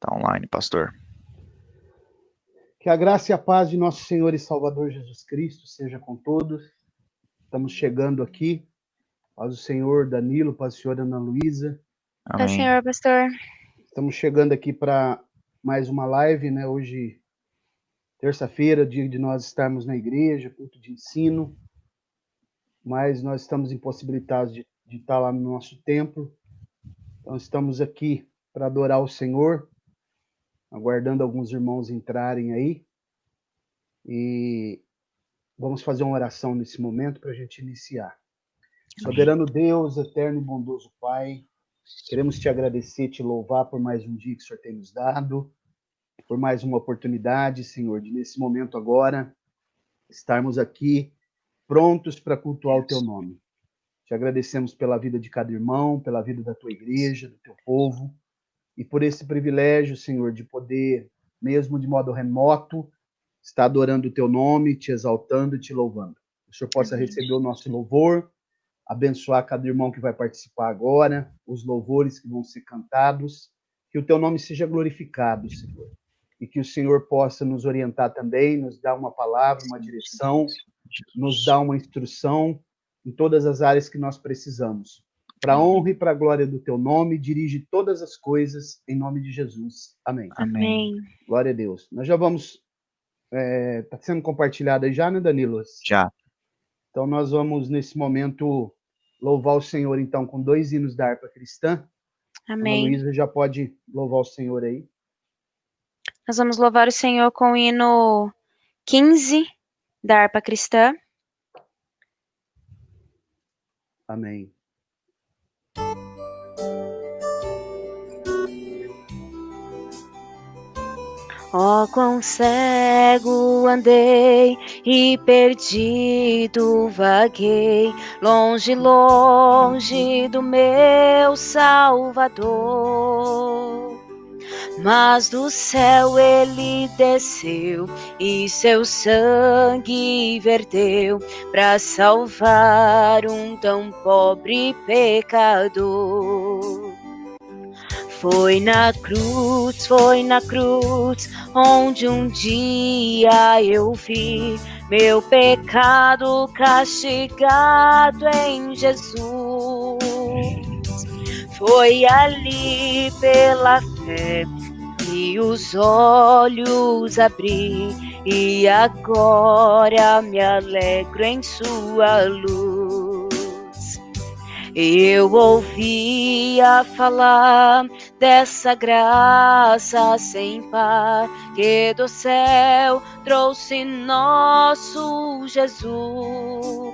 Tá online, pastor. Que a graça e a paz de nosso Senhor e Salvador Jesus Cristo seja com todos. Estamos chegando aqui. Paz do Senhor, Danilo, paz do Senhor, Ana Luísa. Amém. Paz do Senhor, pastor. Estamos chegando aqui para mais uma live, né? Hoje, terça-feira, dia de nós estarmos na igreja, culto de ensino. Mas nós estamos impossibilitados de estar lá no nosso templo. Então, estamos aqui para adorar o Senhor, aguardando alguns irmãos entrarem aí. E vamos fazer uma oração nesse momento para a gente iniciar. Soberano Deus, eterno e bondoso Pai, queremos te agradecer, te louvar por mais um dia que o Senhor tem nos dado, por mais uma oportunidade, Senhor, de nesse momento agora estarmos aqui prontos para cultuar o teu nome. Te agradecemos pela vida de cada irmão, pela vida da tua igreja, do teu povo, e por esse privilégio, Senhor, de poder, mesmo de modo remoto, estar adorando o teu nome, te exaltando e te louvando. Que o Senhor possa receber o nosso louvor, abençoar cada irmão que vai participar agora, os louvores que vão ser cantados, que o teu nome seja glorificado, Senhor, e que o Senhor possa nos orientar também, nos dar uma palavra, uma direção, nos dar uma instrução em todas as áreas que nós precisamos. Para a honra e para a glória do teu nome, dirige todas as coisas em nome de Jesus. Amém. Amém. Glória a Deus. Nós já vamos... Está sendo compartilhado aí já, né, Danilo? Já. Então, nós vamos, nesse momento, louvar o Senhor, então, com 2 hinos da harpa cristã. Amém. Ana Luísa já pode louvar o Senhor aí. Nós vamos louvar o Senhor com o hino 15 da harpa cristã. Amém. Oh, quão cego andei e perdido vaguei, longe, longe do meu Salvador. Mas do céu ele desceu e seu sangue verteu para salvar um tão pobre pecador. Foi na cruz, onde um dia eu vi meu pecado castigado em Jesus. Foi ali pela fé que os olhos abri e agora me alegro em sua luz. Eu ouvia falar dessa graça sem par que do céu trouxe nosso Jesus.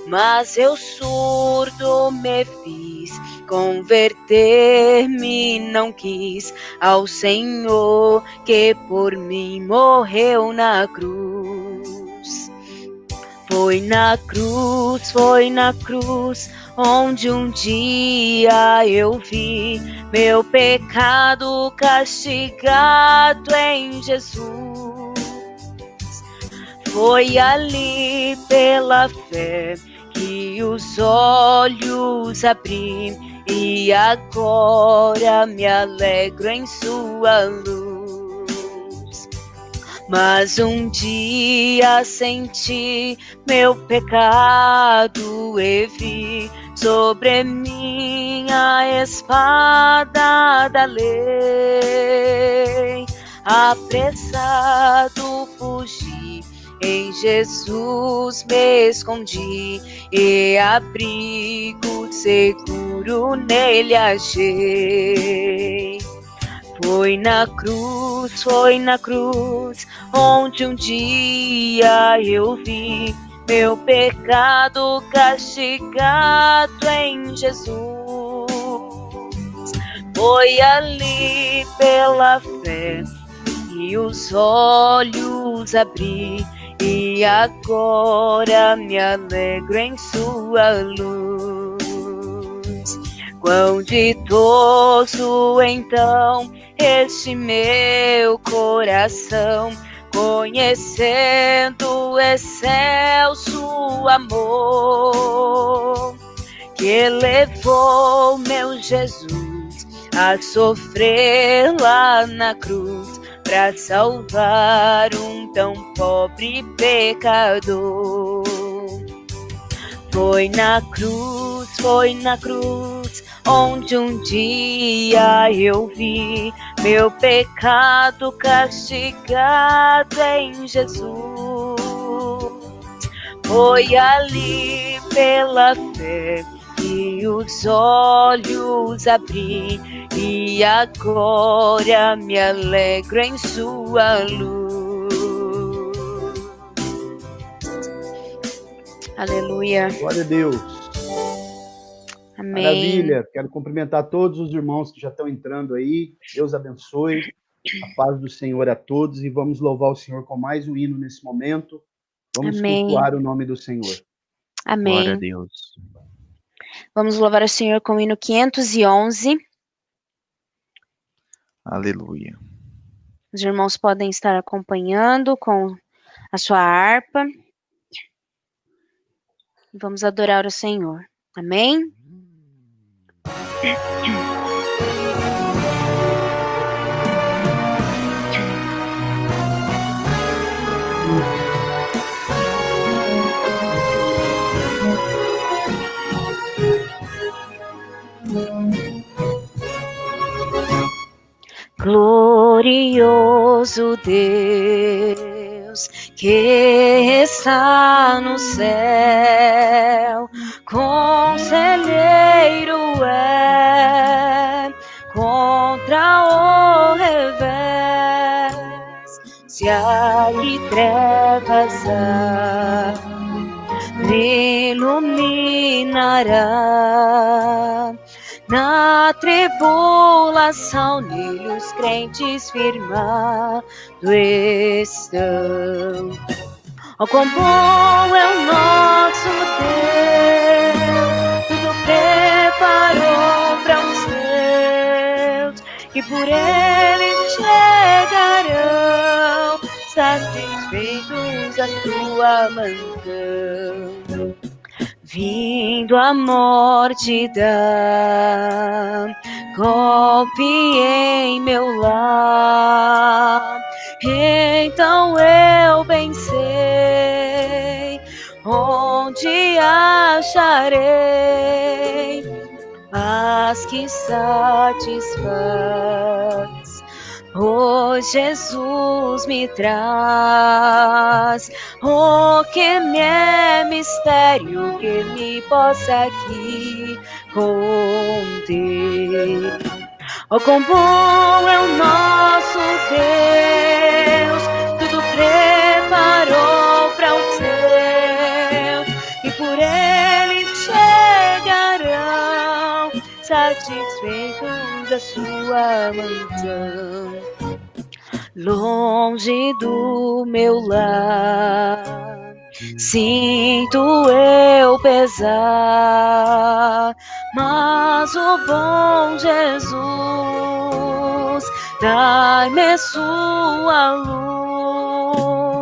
Mas eu surdo me fiz, converter-me não quis ao Senhor que por mim morreu na cruz. Foi na cruz, onde um dia eu vi meu pecado castigado em Jesus. Foi ali pela fé que os olhos abri e agora me alegro em sua luz. Mas um dia senti meu pecado e vi sobre mim a espada da lei. Apressado fugi, em Jesus me escondi e abrigo seguro nele achei. Foi na cruz, onde um dia eu vi meu pecado castigado em Jesus. Foi ali pela fé que os olhos abri e agora me alegro em sua luz. Quão ditoso então este meu coração, conhecendo excelso amor, que levou meu Jesus a sofrer lá na cruz para salvar um tão pobre pecador. Foi na cruz, onde um dia eu vi meu pecado castigado em Jesus. Foi ali pela fé que os olhos abri, e agora me alegro em sua luz. Aleluia. Glória a Deus. Amém. Maravilha. Quero cumprimentar todos os irmãos que já estão entrando aí. Deus abençoe. A paz do Senhor a todos. E vamos louvar o Senhor com mais um hino nesse momento. Vamos cultuar o nome do Senhor. Amém. Glória a Deus. Vamos louvar o Senhor com o hino 511. Aleluia. Os irmãos podem estar acompanhando com a sua harpa. Vamos adorar o Senhor. Amém? Glorioso Deus que está no céu, conselheiro é contra o revés. Se aqui trevas há, me iluminará. Na tribulação nele os crentes firmado estão. Oh, quão bom é o nosso Deus, tudo preparou para os seus, que por ele chegarão, satisfeitos a tua mansão. Vindo a morte dá golpe em meu lar, então eu pensei, onde acharei paz que satisfaz? Pois Jesus me traz o que me é mistério, que me possa aqui conter. Oh, quão bom é o nosso Deus, tudo preparou para os seus, e por ele chegarão, satisfeitos da sua mansão. Longe do meu lar, sinto eu pesar, mas o bom Jesus dá-me sua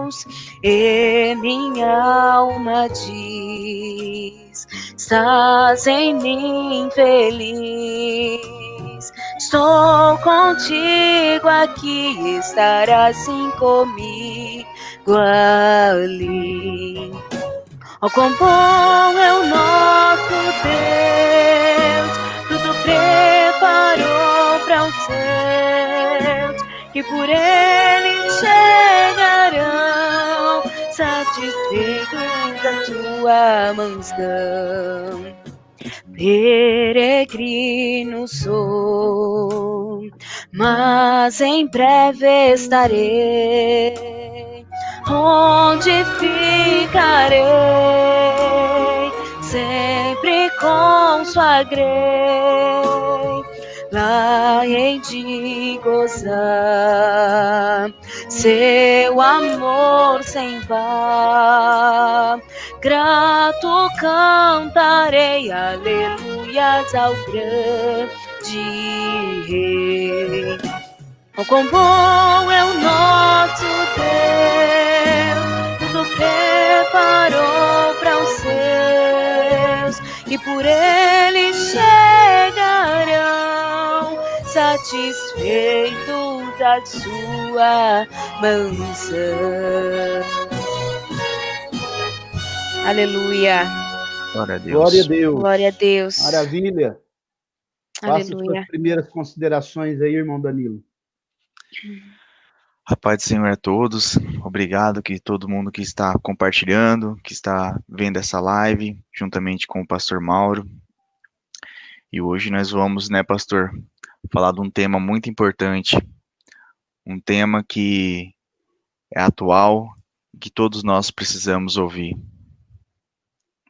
luz, e minha alma diz, estás em mim feliz. Estou contigo aqui, estarás assim comigo ali. Oh, quão bom é o nosso Deus, tudo preparou para os seus, que por ele chegarão, satisfeitos da tua mansão. Peregrino sou, mas em breve estarei, onde ficarei, sempre consagrei, lá hei de gozar seu amor sem par. Grato cantarei aleluias ao grande Rei. Oh, quão bom é o nosso Deus, tudo preparou para os seus, e por ele chegarão, satisfeito da sua mansão. Aleluia. Glória a Deus. Glória a Deus. Glória a Deus. Maravilha. Faça Aleluia. suas primeiras considerações aí, irmão Danilo. A paz do Senhor a todos. Obrigado que todo mundo que está compartilhando, que está vendo essa live, juntamente com o pastor Mauro. E hoje nós vamos, né, pastor, falar de um tema muito importante, um tema que é atual, que todos nós precisamos ouvir.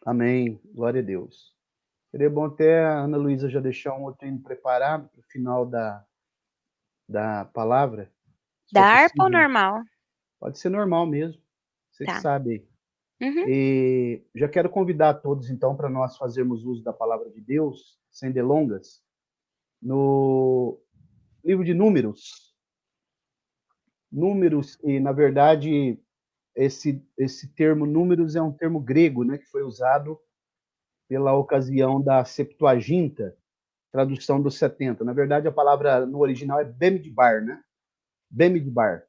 Amém. Glória a Deus. Seria bom até a Ana Luísa já deixar um outro hino preparado para o final da palavra. Se Da for harpa ou possível. normal? Pode ser normal mesmo. Você Tá. que sabe. Uhum. E já quero convidar todos, então, para nós fazermos uso da palavra de Deus, sem delongas, no livro de Números. Números, e na verdade, esse termo números é um termo grego, né, que foi usado pela ocasião da Septuaginta, tradução dos 70. Na verdade, a palavra no original é Bemidbar, né? Bemidbar.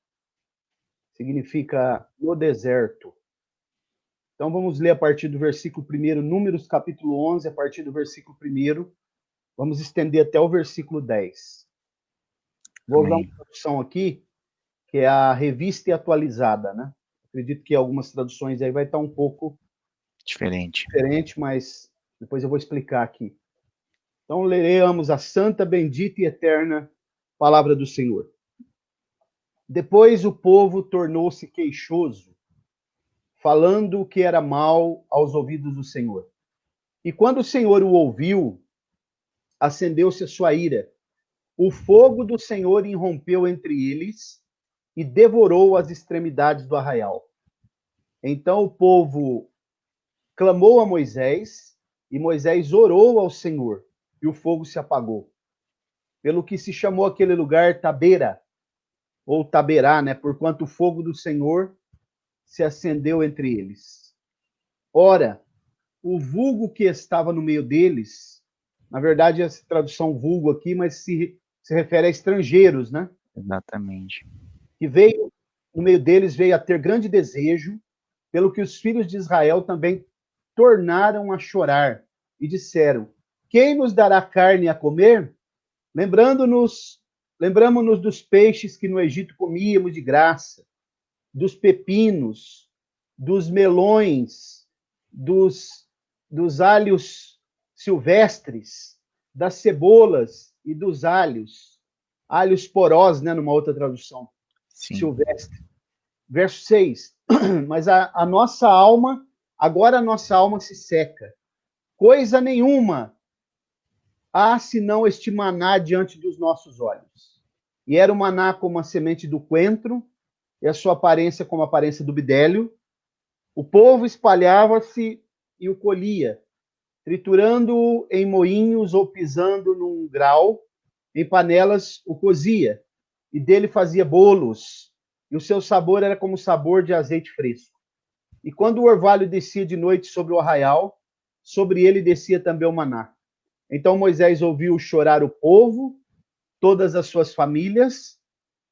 Significa no deserto. Então vamos ler a partir do versículo 1, Números capítulo 11, a partir do versículo 1, vamos estender até o versículo 10. Vou usar Amém. uma tradução aqui, que é a Revista e Atualizada, né? Acredito que algumas traduções aí vai estar um pouco Diferente. mas depois eu vou explicar aqui. Então leremos a santa, bendita e eterna palavra do Senhor. Depois o povo tornou-se queixoso, falando o que era mal aos ouvidos do Senhor. E quando o Senhor o ouviu, acendeu-se a sua ira. O fogo do Senhor irrompeu entre eles e devorou as extremidades do arraial. Então o povo clamou a Moisés, e Moisés orou ao Senhor, e o fogo se apagou. Pelo que se chamou aquele lugar Tabeira, ou Taberá, né? Porquanto o fogo do Senhor se acendeu entre eles. Ora, o vulgo que estava no meio deles, na verdade, essa tradução vulgo aqui, mas se refere a estrangeiros, né? Exatamente. Que veio, no meio deles, veio a ter grande desejo, pelo que os filhos de Israel também tornaram a chorar e disseram: quem nos dará carne a comer? Lembramos-nos dos peixes que no Egito comíamos de graça, dos pepinos, dos melões, dos alhos silvestres, das cebolas e dos alhos porós, né, numa outra tradução, Sim. silvestre. Verso 6, mas a nossa alma, agora a nossa alma se seca. Coisa nenhuma há senão este maná diante dos nossos olhos. E era o maná como a semente do coentro, e a sua aparência como a aparência do bidélio. O povo espalhava-se e o colhia, triturando-o em moinhos ou pisando num grau, em panelas o cozia, e dele fazia bolos, e o seu sabor era como o sabor de azeite fresco. E quando o orvalho descia de noite sobre o arraial, sobre ele descia também o maná. Então Moisés ouviu chorar o povo, todas as suas famílias,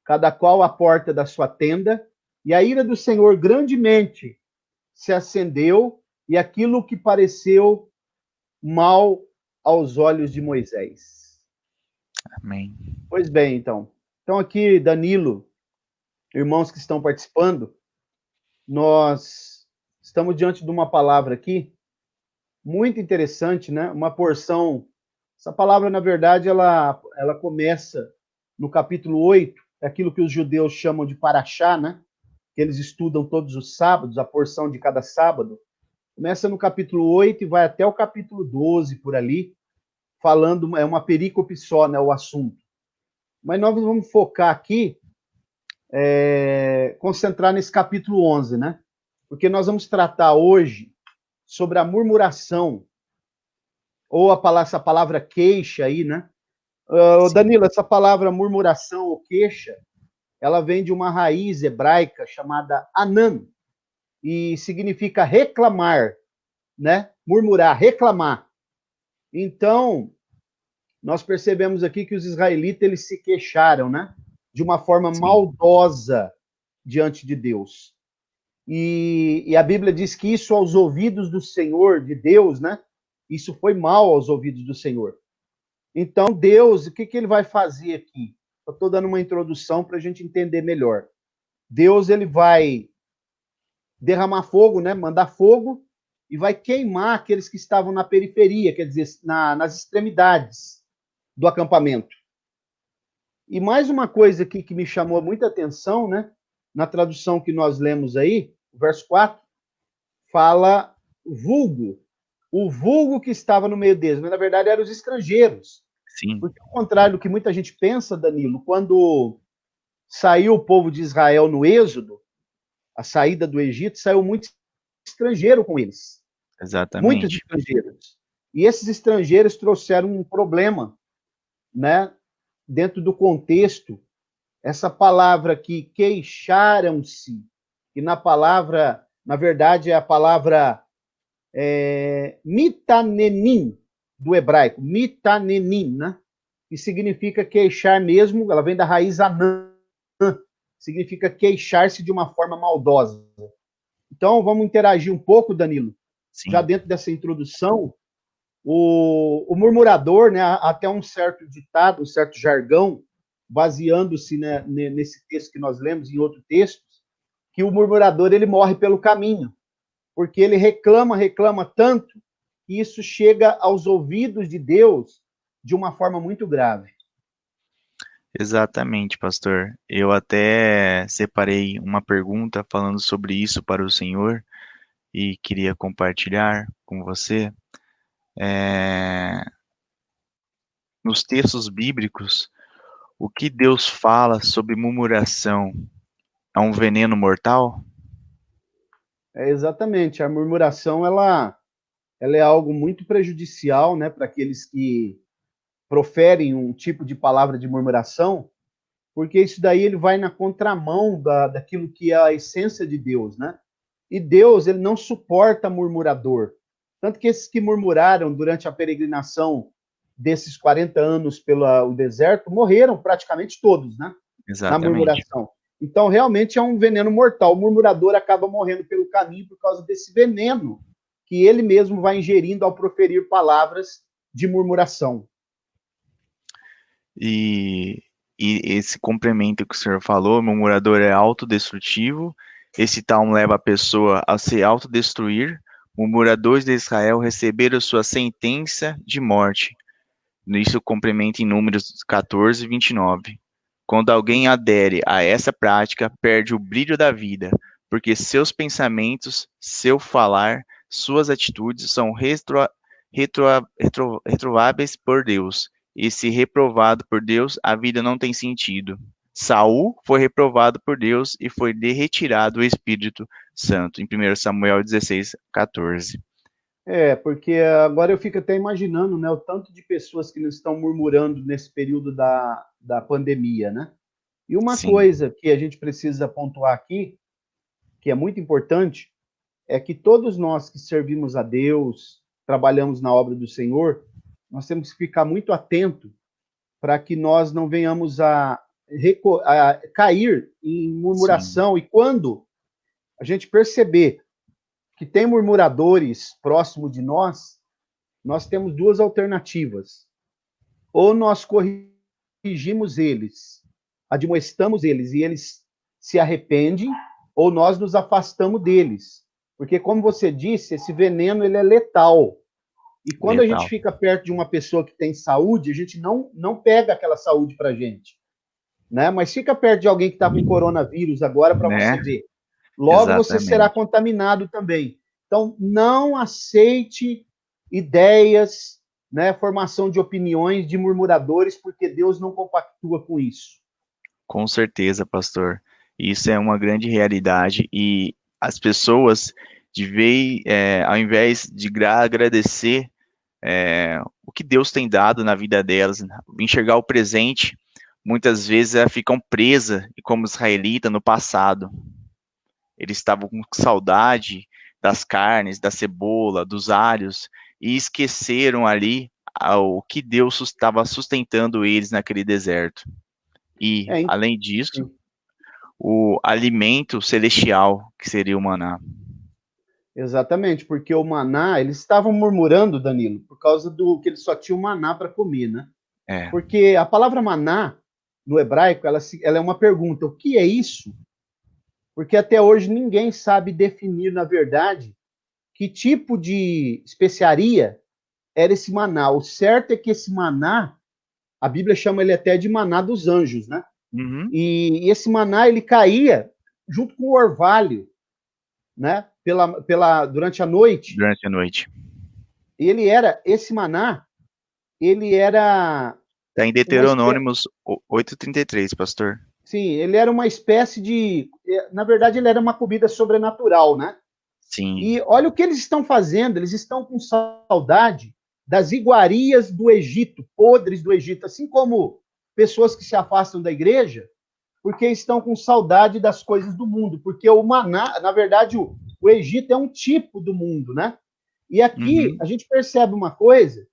cada qual à porta da sua tenda, e a ira do Senhor grandemente se acendeu, e aquilo que pareceu mal aos olhos de Moisés. Amém. Pois bem, então. Então aqui, Danilo, irmãos que estão participando, nós estamos diante de uma palavra aqui muito interessante, né? Uma porção. Essa palavra, na verdade, ela começa no capítulo 8, aquilo que os judeus chamam de Paraxá, né? Que eles estudam todos os sábados, a porção de cada sábado. Começa no capítulo 8 e vai até o capítulo 12, por ali, falando, é uma perícope só, né, o assunto. Mas nós vamos focar aqui, concentrar nesse capítulo 11, né? Porque nós vamos tratar hoje sobre a murmuração, ou essa palavra queixa aí, né? Danilo, essa palavra murmuração ou queixa, ela vem de uma raiz hebraica chamada anan, e significa reclamar, né? Murmurar, reclamar. Então, nós percebemos aqui que os israelitas eles se queixaram, né? De uma forma Sim, maldosa diante de Deus. E a Bíblia diz que isso aos ouvidos do Senhor, de Deus, né? Isso foi mal aos ouvidos do Senhor. Então, Deus, o que, que ele vai fazer aqui? Eu estou dando uma introdução para a gente entender melhor. Deus, ele vai derramar fogo, né? Mandar fogo e vai queimar aqueles que estavam na periferia, quer dizer, nas extremidades do acampamento. E mais uma coisa aqui que me chamou muita atenção, né? Na tradução que nós lemos aí, o verso 4, fala vulgo. O vulgo que estava no meio deles, mas na verdade eram os estrangeiros. sim, Porque, ao contrário do que muita gente pensa, Danilo, quando saiu o povo de Israel no Êxodo, a saída do Egito, saiu muito estrangeiro com eles. Muitos exatamente. estrangeiros. E esses estrangeiros trouxeram um problema, né? Dentro do contexto, essa palavra aqui, queixaram-se, e na palavra, na verdade, é a palavra mitanenim, do hebraico, mitanenim, né? Que significa queixar mesmo, ela vem da raiz anã, significa queixar-se de uma forma maldosa. Então, vamos interagir um pouco, Danilo, já Sim, dentro dessa introdução. O murmurador, né, até um certo ditado, um certo jargão, baseando-se, né, nesse texto que nós lemos em outro texto, que o murmurador ele morre pelo caminho, porque ele reclama, reclama tanto, que isso chega aos ouvidos de Deus de uma forma muito grave. exatamente, pastor. Eu até separei uma pergunta falando sobre isso para o senhor e queria compartilhar com você. É, nos textos bíblicos, o que Deus fala sobre murmuração é um veneno mortal? Exatamente, a murmuração ela é algo muito prejudicial, né, para aqueles que proferem um tipo de palavra de murmuração, porque isso daí ele vai na contramão daquilo que é a essência de Deus, né? E Deus, ele não suporta murmurador. Tanto que esses que murmuraram durante a peregrinação desses 40 anos pelo deserto, morreram praticamente todos, né? Na Exatamente. murmuração. Então, realmente é um veneno mortal. O murmurador acaba morrendo pelo caminho por causa desse veneno que ele mesmo vai ingerindo ao proferir palavras de murmuração. E, e esse complemento que o senhor falou, murmurador é autodestrutivo, esse tal leva a pessoa a se autodestruir. Murmuradores de Israel receberam sua sentença de morte. Isso complementa em Números 14, 29. Quando alguém adere a essa prática, perde o brilho da vida, porque seus pensamentos, seu falar, suas atitudes são retrováveis por Deus. E se reprovado por Deus, a vida não tem sentido. Saul foi reprovado por Deus e foi retirado o Espírito Santo, em 1 Samuel 16, 14. Porque agora eu fico até imaginando, né, o tanto de pessoas que não estão murmurando nesse período da pandemia, né? E uma Sim, coisa que a gente precisa pontuar aqui, que é muito importante, é que todos nós que servimos a Deus, trabalhamos na obra do Senhor, nós temos que ficar muito atento para que nós não venhamos a cair em sim, murmuração. E quando a gente perceber que tem murmuradores próximo de nós temos duas alternativas. Ou nós corrigimos eles, admoestamos eles e eles se arrependem, ou nós nos afastamos deles. Porque, como você disse, esse veneno ele é letal. E quando a gente letal, fica perto de uma pessoa que tem saúde, a gente não pega aquela saúde para a gente. Né? Mas fica perto de alguém que está com coronavírus agora para você né? ver. Logo você será Exatamente. contaminado também. Então, não aceite ideias, né, formação de opiniões de murmuradores, porque Deus não compactua com isso. Com certeza, pastor. Isso é uma grande realidade e as pessoas, ao invés de agradecer o que Deus tem dado na vida delas, enxergar o presente, muitas vezes elas ficam presas, como israelita no passado. Eles estavam com saudade das carnes, da cebola, dos alhos, e esqueceram ali o que Deus estava sustentando eles naquele deserto. E, É, além disso, o alimento celestial, que seria o maná. exatamente, porque o maná, eles estavam murmurando, Danilo, por causa do que eles só tinham maná para comer, né? É. Porque a palavra maná, no hebraico, ela é uma pergunta: o que é isso? Porque até hoje ninguém sabe definir, na verdade, que tipo de especiaria era esse maná. O certo é que esse maná, a Bíblia chama ele até de maná dos anjos, né? Uhum. E esse maná, ele caía junto com o orvalho, né? Durante a noite. Durante a noite. Esse maná, ele era Está em uma espécie, Deuteronômicos 8:33, pastor. sim, ele era uma espécie de, na verdade, ele era uma comida sobrenatural, né? Sim. E olha o que eles estão fazendo, eles estão com saudade das iguarias do Egito, podres do Egito, assim como pessoas que se afastam da igreja, porque estão com saudade das coisas do mundo, porque o maná, na verdade, o Egito é um tipo do mundo, né? E aqui Uhum. a gente percebe uma coisa: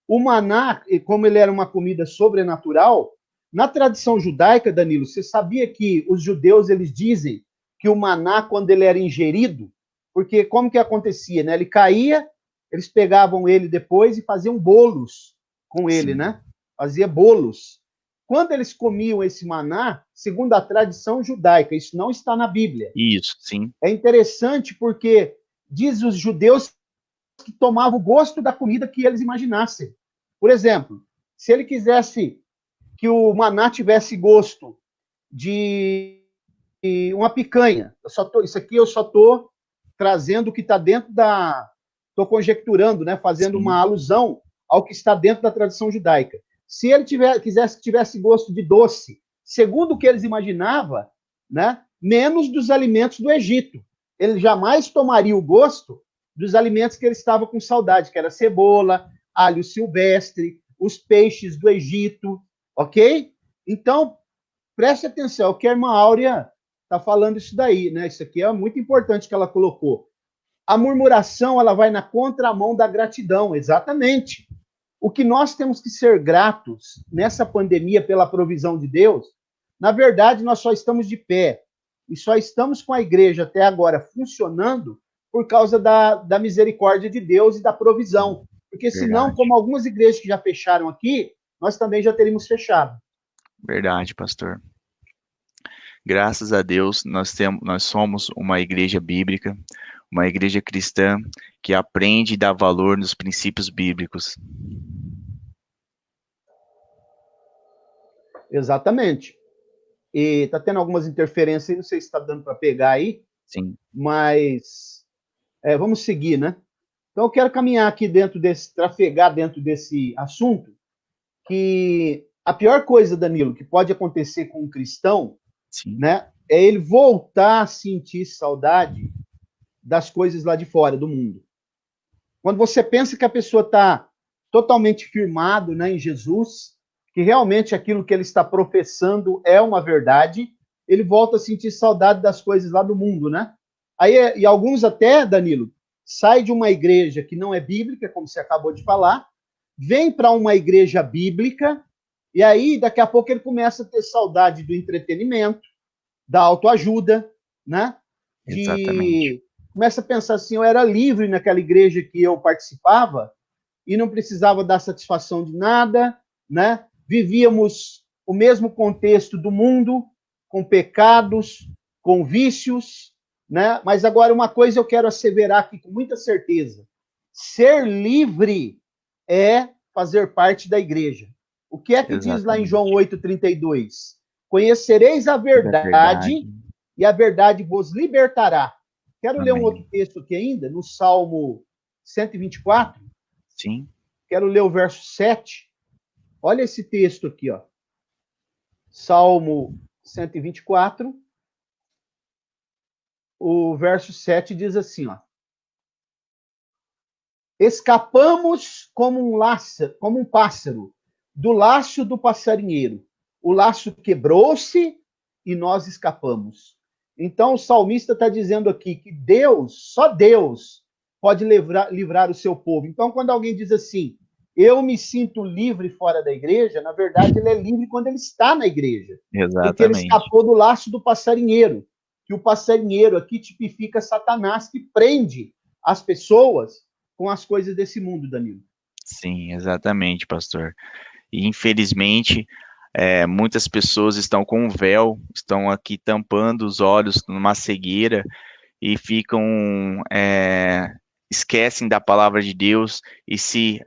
o maná, como ele era uma comida sobrenatural, na tradição judaica, Danilo, você sabia que os judeus eles dizem que o maná, quando ele era ingerido, porque como que acontecia, né? Ele caía, eles pegavam ele depois e faziam bolos com ele, Sim. né? Fazia bolos. Quando eles comiam esse maná, segundo a tradição judaica, isso não está na Bíblia. Isso, sim. É interessante porque diz os judeus que tomavam o gosto da comida que eles imaginassem. Por exemplo, se ele quisesse que o maná tivesse gosto de uma picanha, isso aqui eu só estou trazendo o que está dentro da. Estou conjecturando, né, fazendo uma Sim. alusão ao que está dentro da tradição judaica. Se ele quisesse que tivesse gosto de doce, segundo o que eles imaginavam, né, menos dos alimentos do Egito. Ele jamais tomaria o gosto dos alimentos que ele estava com saudade, que era cebola, alho silvestre, os peixes do Egito, ok? Então, preste atenção, o que a irmã Áurea está falando isso daí, né? Isso aqui é muito importante que ela colocou. A murmuração, ela vai na contramão da gratidão, exatamente. O que nós temos que ser gratos nessa pandemia pela provisão de Deus, na verdade, nós só estamos de pé e só estamos com a igreja até agora funcionando por causa da misericórdia de Deus e da provisão. Porque senão, Verdade. como algumas igrejas que já fecharam aqui, nós também já teríamos fechado. Verdade, pastor. Graças a Deus, nós somos uma igreja bíblica, uma igreja cristã que aprende e dá valor nos princípios bíblicos. Exatamente. E tá tendo algumas interferências aí, não sei se está dando para pegar aí, Sim, mas vamos seguir, né? Então eu quero caminhar aqui trafegar dentro desse assunto, que a pior coisa, Danilo, que pode acontecer com um cristão, sim, né, é ele voltar a sentir saudade das coisas lá de fora, do mundo. Quando você pensa que a pessoa está totalmente firmado, né, em Jesus, que realmente aquilo que ele está professando é uma verdade, ele volta a sentir saudade das coisas lá do mundo, né? Aí, e alguns até, Danilo, sai de uma igreja que não é bíblica, como você acabou de falar, vem para uma igreja bíblica, e aí daqui a pouco ele começa a ter saudade do entretenimento, da autoajuda, né? exatamente. De começa a pensar assim, eu era livre naquela igreja que eu participava e não precisava dar satisfação de nada, né? Vivíamos o mesmo contexto do mundo, com pecados, com vícios, né? Mas agora uma coisa eu quero asseverar aqui com muita certeza: ser livre é fazer parte da igreja. O que é que diz lá em João Exatamente. 8:32? Conhecereis a Da verdade. verdade e a verdade vos libertará. Quero ler um outro Amém. texto aqui ainda, no Salmo 124. Sim, Quero ler o verso 7. Olha esse texto aqui, ó. Salmo 124, o verso 7 diz assim, ó: escapamos como um pássaro do laço do passarinheiro. O laço quebrou-se e nós escapamos. Então o salmista está dizendo aqui que Deus, só Deus, pode livrar o seu povo. Então, quando alguém diz assim, eu me sinto livre fora da igreja, na verdade, ele é livre quando ele está na igreja. Porque ele Exatamente. escapou do laço do passarinheiro. Que o passarinheiro aqui tipifica Satanás, que prende as pessoas com as coisas desse mundo, Danilo. Sim, exatamente, pastor. E infelizmente, muitas pessoas estão com um véu, estão aqui tampando os olhos numa cegueira e ficam, esquecem da palavra de Deus e se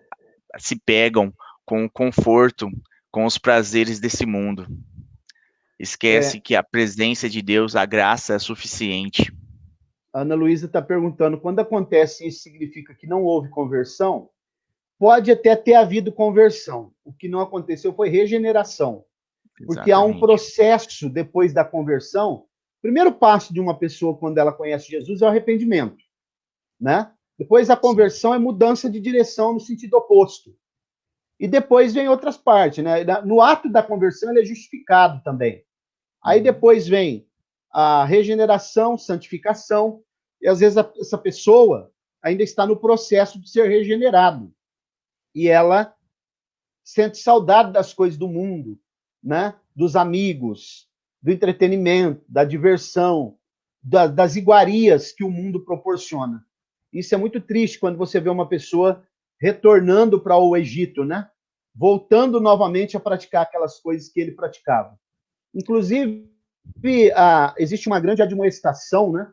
pegam com o conforto, com os prazeres desse mundo. Esquece É, que a presença de Deus, a graça é suficiente. a Ana Luísa está perguntando, quando acontece isso, significa que não houve conversão? Pode até ter havido conversão. O que não aconteceu foi regeneração. Porque há um Exatamente. processo depois da conversão. O primeiro passo de uma pessoa quando ela conhece Jesus é o arrependimento, né? Depois a Sim. conversão é mudança de direção no sentido oposto. E depois vem outras partes, né? No ato da conversão ele é justificado também. Aí Uhum. depois vem a regeneração, santificação, e às vezes essa pessoa ainda está no processo de ser regenerado. E ela sente saudade das coisas do mundo, né? Dos amigos, do entretenimento, da diversão, das iguarias que o mundo proporciona. Isso é muito triste quando você vê uma pessoa retornando para o Egito, né? Voltando novamente a praticar aquelas coisas que ele praticava. Inclusive, existe uma grande admoestação, né,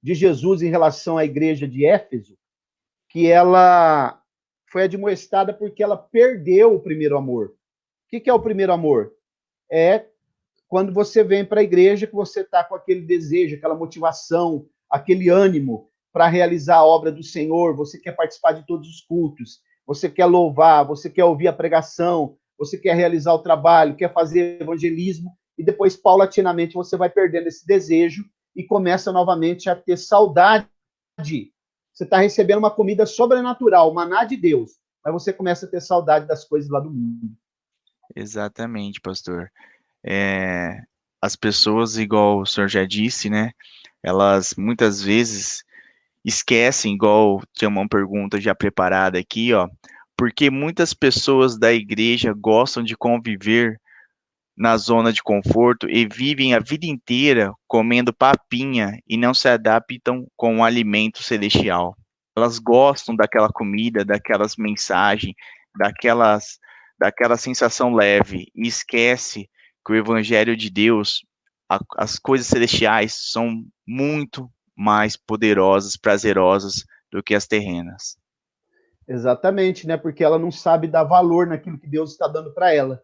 de Jesus em relação à igreja de Éfeso, que ela foi admoestada porque ela perdeu o primeiro amor. O que é o primeiro amor? É quando você vem para a igreja que você está com aquele desejo, aquela motivação, aquele ânimo para realizar a obra do Senhor, você quer participar de todos os cultos, você quer louvar, você quer ouvir a pregação, você quer realizar o trabalho, quer fazer evangelismo, e depois, paulatinamente, você vai perdendo esse desejo e começa novamente a ter saudade. Você está recebendo uma comida sobrenatural, maná de Deus, mas você começa a ter saudade das coisas lá do mundo. Exatamente, pastor. É, as pessoas, igual o senhor já disse, né? Elas muitas vezes esquecem, igual tinha uma pergunta já preparada aqui, ó, porque muitas pessoas da igreja gostam de conviver na zona de conforto e vivem a vida inteira comendo papinha e não se adaptam com o alimento celestial. Elas gostam daquela comida, daquelas mensagens, daquelas, daquela sensação leve e esquece que o evangelho de Deus, as coisas celestiais são muito mais poderosas, prazerosas do que as terrenas. Exatamente, né? Porque ela não sabe dar valor naquilo que Deus está dando para ela.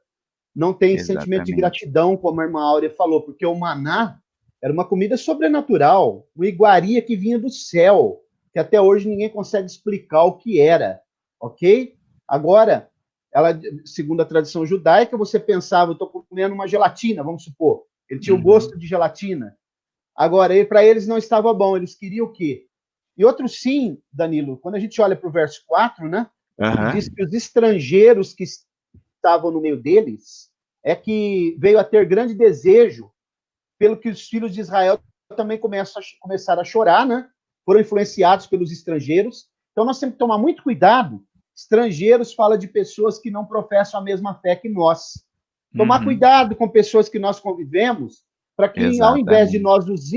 Não tem sentimento de Exatamente. gratidão, como a irmã Áurea falou, porque o maná era uma comida sobrenatural, uma iguaria que vinha do céu, que até hoje ninguém consegue explicar o que era, ok? Agora, ela, segundo a tradição judaica, você pensava, eu estou comendo uma gelatina, vamos supor. Ele tinha o Uhum. gosto de gelatina. Agora, para eles não estava bom, eles queriam o quê? E outro sim, Danilo, quando a gente olha para o verso 4, né, que diz Aham. que os estrangeiros que estavam no meio deles é que veio a ter grande desejo pelo que os filhos de Israel também começaram a chorar, né? Foram influenciados pelos estrangeiros. Então nós temos que tomar muito cuidado. Estrangeiros fala de pessoas que não professam a mesma fé que nós. Tomar Uhum. cuidado com pessoas que nós convivemos, para que ao invés de Exatamente. nós nos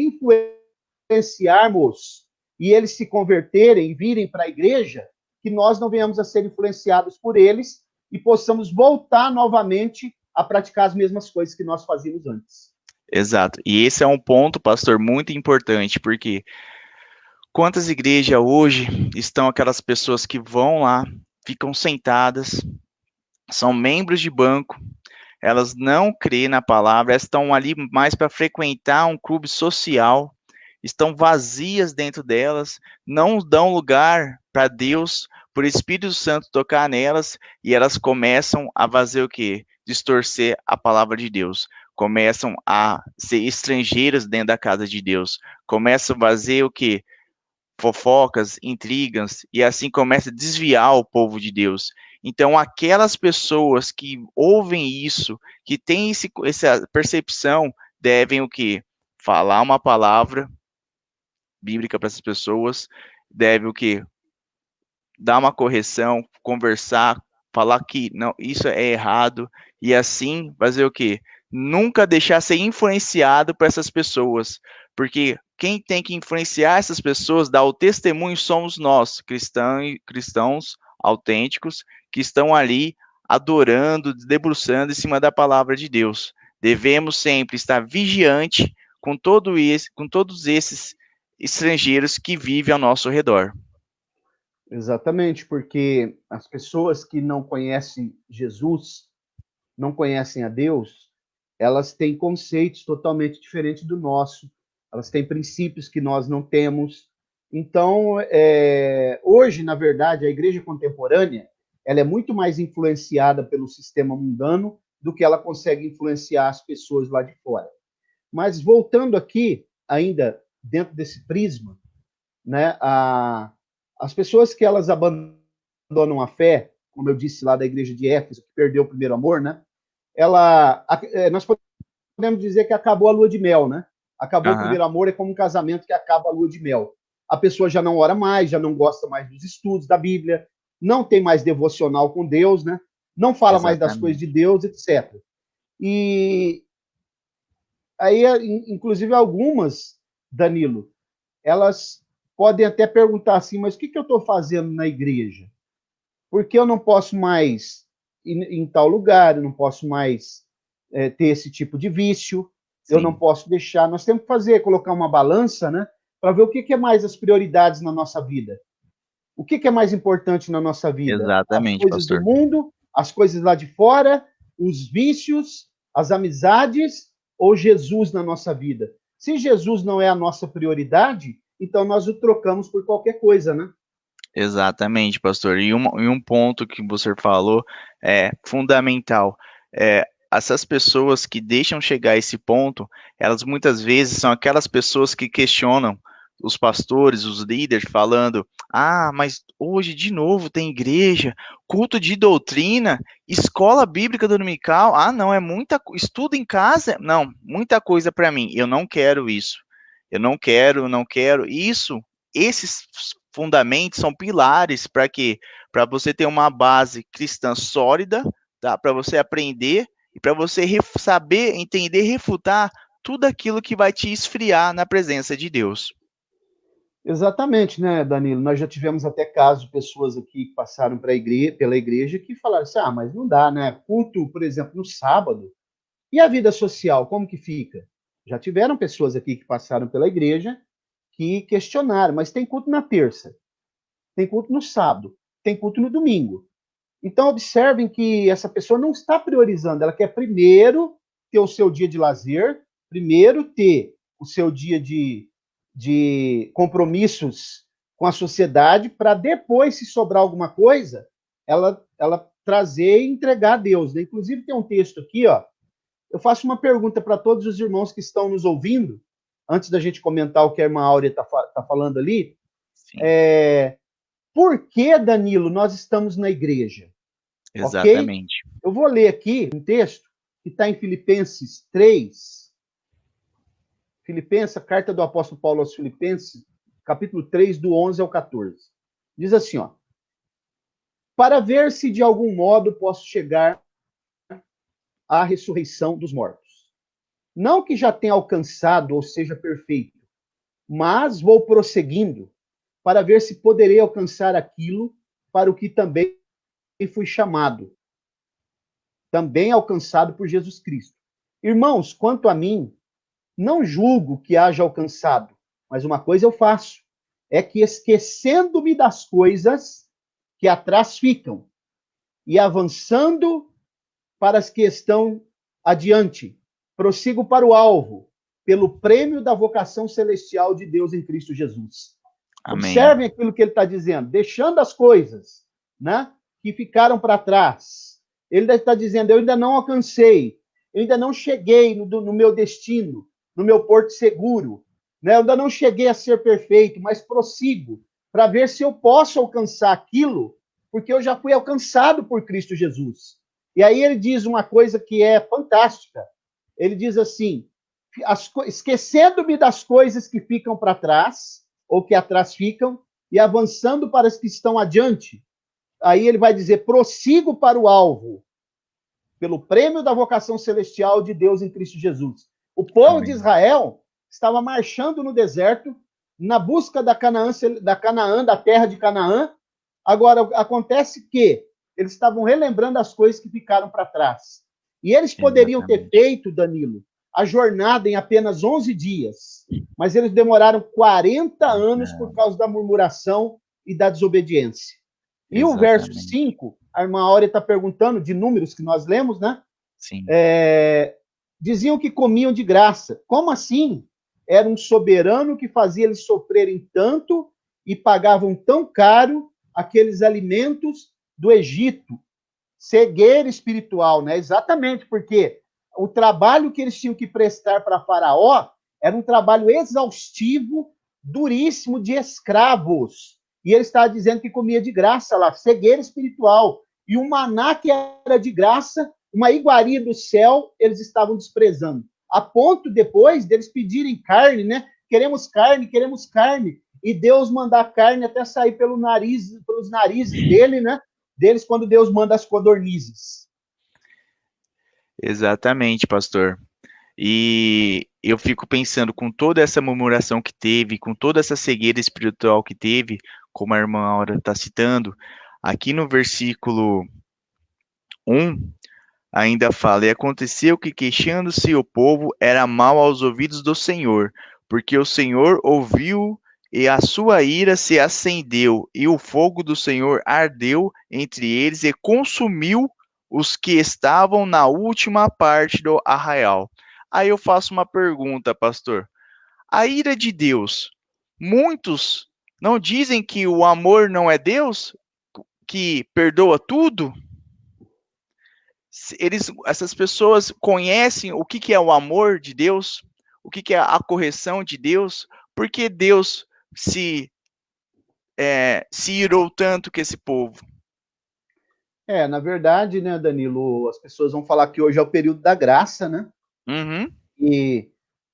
influenciarmos e eles se converterem e virem para a igreja, que nós não venhamos a ser influenciados por eles e possamos voltar novamente a praticar as mesmas coisas que nós fazíamos antes. Exato. E esse é um ponto, pastor, muito importante, porque quantas igrejas hoje estão aquelas pessoas que vão lá, ficam sentadas, são membros de banco, elas não creem na palavra, elas estão ali mais para frequentar um clube social, estão vazias dentro delas, não dão lugar para Deus, por Espírito Santo tocar nelas, e elas começam a fazer o quê? Distorcer a palavra de Deus. Começam a ser estrangeiras dentro da casa de Deus. Começam a fazer o quê? Fofocas, intrigas, e assim começa a desviar o povo de Deus. Então, aquelas pessoas que ouvem isso, que têm essa percepção, devem o quê? Falar uma palavra bíblica para essas pessoas, deve o quê? Dar uma correção, conversar, falar que não, isso é errado, e assim fazer o quê? Nunca deixar ser influenciado por essas pessoas, porque quem tem que influenciar essas pessoas, dar o testemunho, somos nós, cristãos autênticos, que estão ali adorando, debruçando em cima da palavra de Deus. Devemos sempre estar vigiante com todos esses estrangeiros que vivem ao nosso redor. Exatamente, porque as pessoas que não conhecem Jesus, não conhecem a Deus, elas têm conceitos totalmente diferentes do nosso, elas têm princípios que nós não temos. Então, hoje, na verdade, a igreja contemporânea, ela é muito mais influenciada pelo sistema mundano do que ela consegue influenciar as pessoas lá de fora. Mas voltando aqui, ainda dentro desse prisma, né, as pessoas que elas abandonam a fé, como eu disse lá da igreja de Éfeso, que perdeu o primeiro amor, né? Nós podemos dizer que acabou a lua de mel, né? Acabou o primeiro amor, é como um casamento que acaba a lua de mel. A pessoa já não ora mais, já não gosta mais dos estudos da Bíblia, não tem mais devocional com Deus, né? Não fala mais das coisas de Deus, etc. E aí, inclusive, algumas, Danilo, elas podem até perguntar assim, mas o que eu estou fazendo na igreja? Porque eu não posso mais ir em tal lugar, eu não posso mais ter esse tipo de vício, eu não posso deixar. Nós temos que colocar uma balança, né, para ver o que é mais as prioridades na nossa vida. O que é mais importante na nossa vida? As Exatamente, coisas do pastor. mundo, as coisas lá de fora, os vícios, as amizades ou Jesus na nossa vida? Se Jesus não é a nossa prioridade, então nós o trocamos por qualquer coisa, né? Exatamente, pastor. E um ponto que você falou é fundamental. Essas pessoas que deixam chegar a esse ponto, elas muitas vezes são aquelas pessoas que questionam os pastores, os líderes, falando: ah, mas hoje de novo tem igreja, culto de doutrina, escola bíblica dominical. Ah, não, é estudo em casa. Não, muita coisa para mim. Eu não quero isso. Eu não quero, não quero. Esses fundamentos são pilares para quê? Para você ter uma base cristã sólida, tá? Para você aprender e para você saber, entender, refutar tudo aquilo que vai te esfriar na presença de Deus. Exatamente, né, Danilo? Nós já tivemos até casos, pessoas aqui que passaram pela igreja que falaram assim: ah, mas não dá, né? Culto, por exemplo, no sábado. E a vida social, como que fica? Já tiveram pessoas aqui que passaram pela igreja que questionaram, mas tem culto na terça, tem culto no sábado, tem culto no domingo. Então, observem que essa pessoa não está priorizando, ela quer primeiro ter o seu dia de lazer, primeiro ter o seu dia de compromissos com a sociedade, para depois, se sobrar alguma coisa, ela trazer e entregar a Deus. Né? Inclusive, tem um texto aqui, ó. Eu faço uma pergunta para todos os irmãos que estão nos ouvindo, antes da gente comentar o que a irmã Áurea está falando ali. Por que, Danilo, nós estamos na igreja? Exatamente. Ok? Eu vou ler aqui um texto que está em Filipenses 3. Filipenses, a carta do apóstolo Paulo aos Filipenses, capítulo 3, do 11 ao 14. Diz assim, ó. Para ver se de algum modo posso chegar à ressurreição dos mortos. Não que já tenha alcançado ou seja perfeito, mas vou prosseguindo para ver se poderei alcançar aquilo para o que também fui chamado, também alcançado por Jesus Cristo. Irmãos, quanto a mim, não julgo que haja alcançado, mas uma coisa eu faço, é que esquecendo-me das coisas que atrás ficam e avançando para as que estão adiante, prossigo para o alvo, pelo prêmio da vocação celestial de Deus em Cristo Jesus. Amém. Observem aquilo que ele está dizendo, deixando as coisas, né, que ficaram para trás. Ele está dizendo, eu ainda não alcancei, eu ainda não cheguei no meu destino, no meu porto seguro, né? Eu ainda não cheguei a ser perfeito, mas prossigo para ver se eu posso alcançar aquilo, porque eu já fui alcançado por Cristo Jesus. E aí ele diz uma coisa que é fantástica. Ele diz assim, esquecendo-me das coisas que ficam para trás, ou que atrás ficam, e avançando para as que estão adiante. aí ele vai dizer, prossigo para o alvo, pelo prêmio da vocação celestial de Deus em Cristo Jesus. O povo de Israel estava marchando no deserto, na busca da Canaã, da terra de Canaã. Agora, acontece que eles estavam relembrando as coisas que ficaram para trás. E eles poderiam ter feito, Danilo, a jornada em apenas 11 dias, mas eles demoraram 40 anos por causa da murmuração e da desobediência. E o verso 5, a irmã Áurea está perguntando, de números que nós lemos, né? Sim. Diziam que comiam de graça. Como assim? Era um soberano que fazia eles sofrerem tanto e pagavam tão caro aqueles alimentos do Egito. Cegueira espiritual, né? Exatamente, porque o trabalho que eles tinham que prestar para Faraó era um trabalho exaustivo, duríssimo, de escravos. E ele estava dizendo que comia de graça lá, cegueira espiritual. E o maná que era de graça, uma iguaria do céu, eles estavam desprezando. A ponto, depois, deles pedirem carne, né? Queremos carne, queremos carne. E Deus mandar carne até sair pelos narizes dele, né? Deles, quando Deus manda as codornizes. Exatamente, pastor. E eu fico pensando, com toda essa murmuração que teve, com toda essa cegueira espiritual que teve, como a irmã Aura está citando, aqui no versículo 1, ainda fala: E aconteceu que, queixando-se o povo, era mal aos ouvidos do Senhor, porque o Senhor ouviu e a sua ira se acendeu, e o fogo do Senhor ardeu entre eles e consumiu os que estavam na última parte do arraial. Aí eu faço uma pergunta, pastor. A ira de Deus, muitos não dizem que o amor não é Deus, que perdoa tudo? Essas pessoas conhecem o que é o amor de Deus, o que é a correção de Deus, porque Deus se irou tanto com esse povo. Na verdade, né, Danilo, as pessoas vão falar que hoje é o período da graça, né? Uhum. E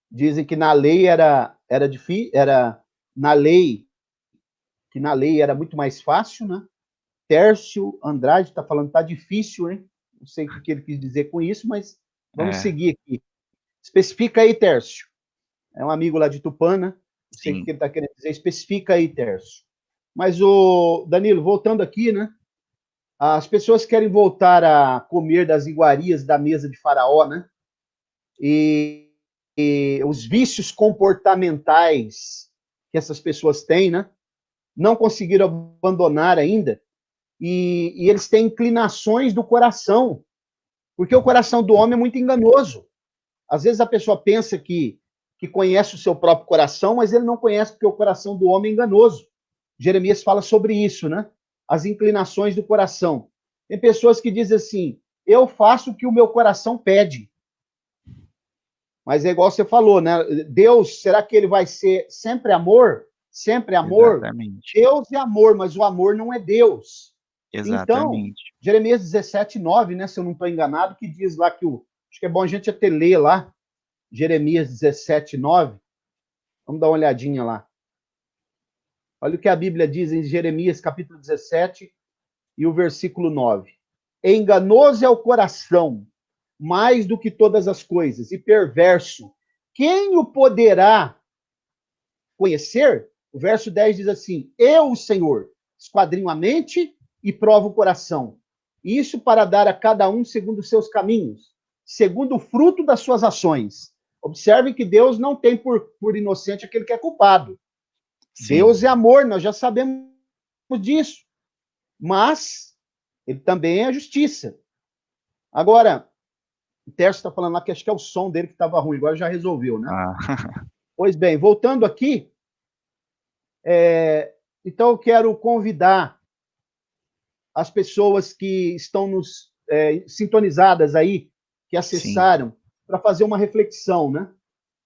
dizem que na lei era difícil, na lei era muito mais fácil, né? Tércio Andrade está falando que tá difícil, hein? Não sei o que ele quis dizer com isso, mas vamos seguir aqui. Especifica aí, Tércio. É um amigo lá de Tupã, né? Não sei o que ele está querendo dizer. Especifica aí, Tércio. Mas, o Danilo, voltando aqui, né? As pessoas querem voltar a comer das iguarias da mesa de Faraó, né? E os vícios comportamentais que essas pessoas têm, né? Não conseguiram abandonar ainda. E eles têm inclinações do coração, porque o coração do homem é muito enganoso. Às vezes a pessoa pensa que conhece o seu próprio coração, mas ele não conhece porque o coração do homem é enganoso. Jeremias fala sobre isso, né? As inclinações do coração. Tem pessoas que dizem assim, eu faço o que o meu coração pede. Mas é igual você falou, né? Deus, será que ele vai ser sempre amor? Sempre amor? Exatamente. Deus é amor, mas o amor não é Deus. Exatamente. Então, Jeremias 17:9, né, se eu não estou enganado, que diz lá que acho que é bom a gente até ler lá, Jeremias 17:9. Vamos dar uma olhadinha lá. Olha o que a Bíblia diz em Jeremias capítulo 17 e o versículo 9. Enganoso é o coração, mais do que todas as coisas, e perverso. Quem o poderá conhecer? O verso 10 diz assim, eu, o Senhor, esquadrinho a mente e provo o coração. Isso para dar a cada um segundo os seus caminhos, segundo o fruto das suas ações. Observe que Deus não tem por inocente aquele que é culpado. Sim. Deus é amor, nós já sabemos disso. Mas ele também é justiça. Agora, o Tércio está falando lá que acho que é o som dele que estava ruim, agora já resolveu, né? Pois bem, voltando aqui, então eu quero convidar as pessoas que estão sintonizadas aí, que acessaram, para fazer uma reflexão, né?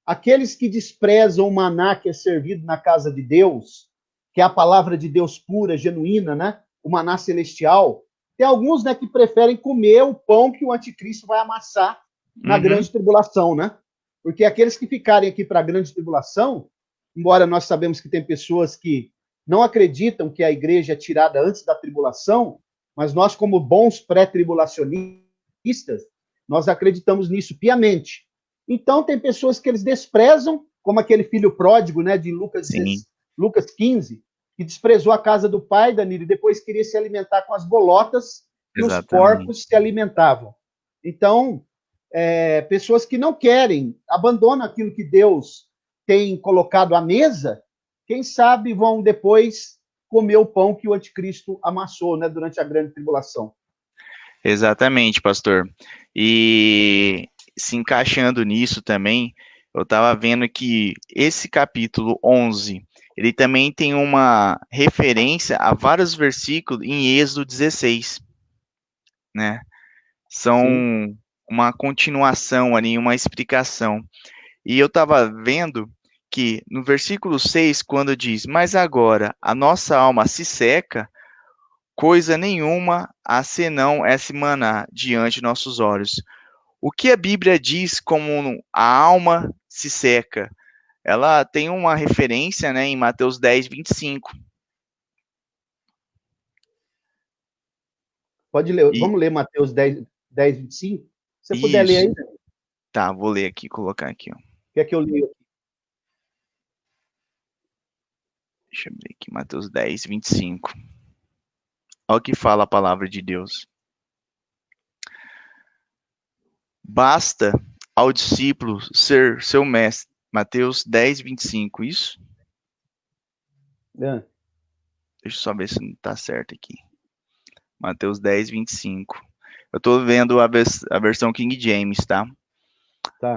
Aqueles que desprezam o maná que é servido na casa de Deus, que é a palavra de Deus pura, genuína, né? O maná celestial. Tem alguns, né, que preferem comer o pão que o anticristo vai amassar na grande tribulação, né? Porque aqueles que ficarem aqui para a grande tribulação, embora nós sabemos que tem pessoas que não acreditam que a igreja é tirada antes da tribulação, Mas nós, como bons pré-tribulacionistas, nós acreditamos nisso piamente. Então, tem pessoas que eles desprezam, como aquele filho pródigo, né, de Lucas 15, que desprezou a casa do pai, Danilo, e depois queria se alimentar com as bolotas que os porcos se alimentavam. Então, pessoas que não querem, abandonam aquilo que Deus tem colocado à mesa, quem sabe vão depois comer o pão que o anticristo amassou, né, durante a grande tribulação. Exatamente, pastor. E se encaixando nisso também, eu estava vendo que esse capítulo 11, ele também tem uma referência a vários versículos em Êxodo 16, né? São Sim. Uma continuação ali, uma explicação. E eu estava vendo que no versículo 6, quando diz, mas agora a nossa alma se seca, coisa nenhuma a senão esse maná diante de nossos olhos. O que a Bíblia diz como a alma se seca? Ela tem uma referência, né, em Mateus 10, 25. Pode ler, vamos ler Mateus 10, 25? Se você puder ler aí. Tá, vou ler aqui, colocar aqui. Ó. Quer que eu leia? Deixa eu ver aqui, Mateus 10, 25. Olha o que fala a palavra de Deus. Basta ao discípulo ser seu mestre. Mateus 10, 25, isso? Deixa eu só ver se não está certo aqui. Mateus 10, 25. Eu estou vendo a versão King James, tá?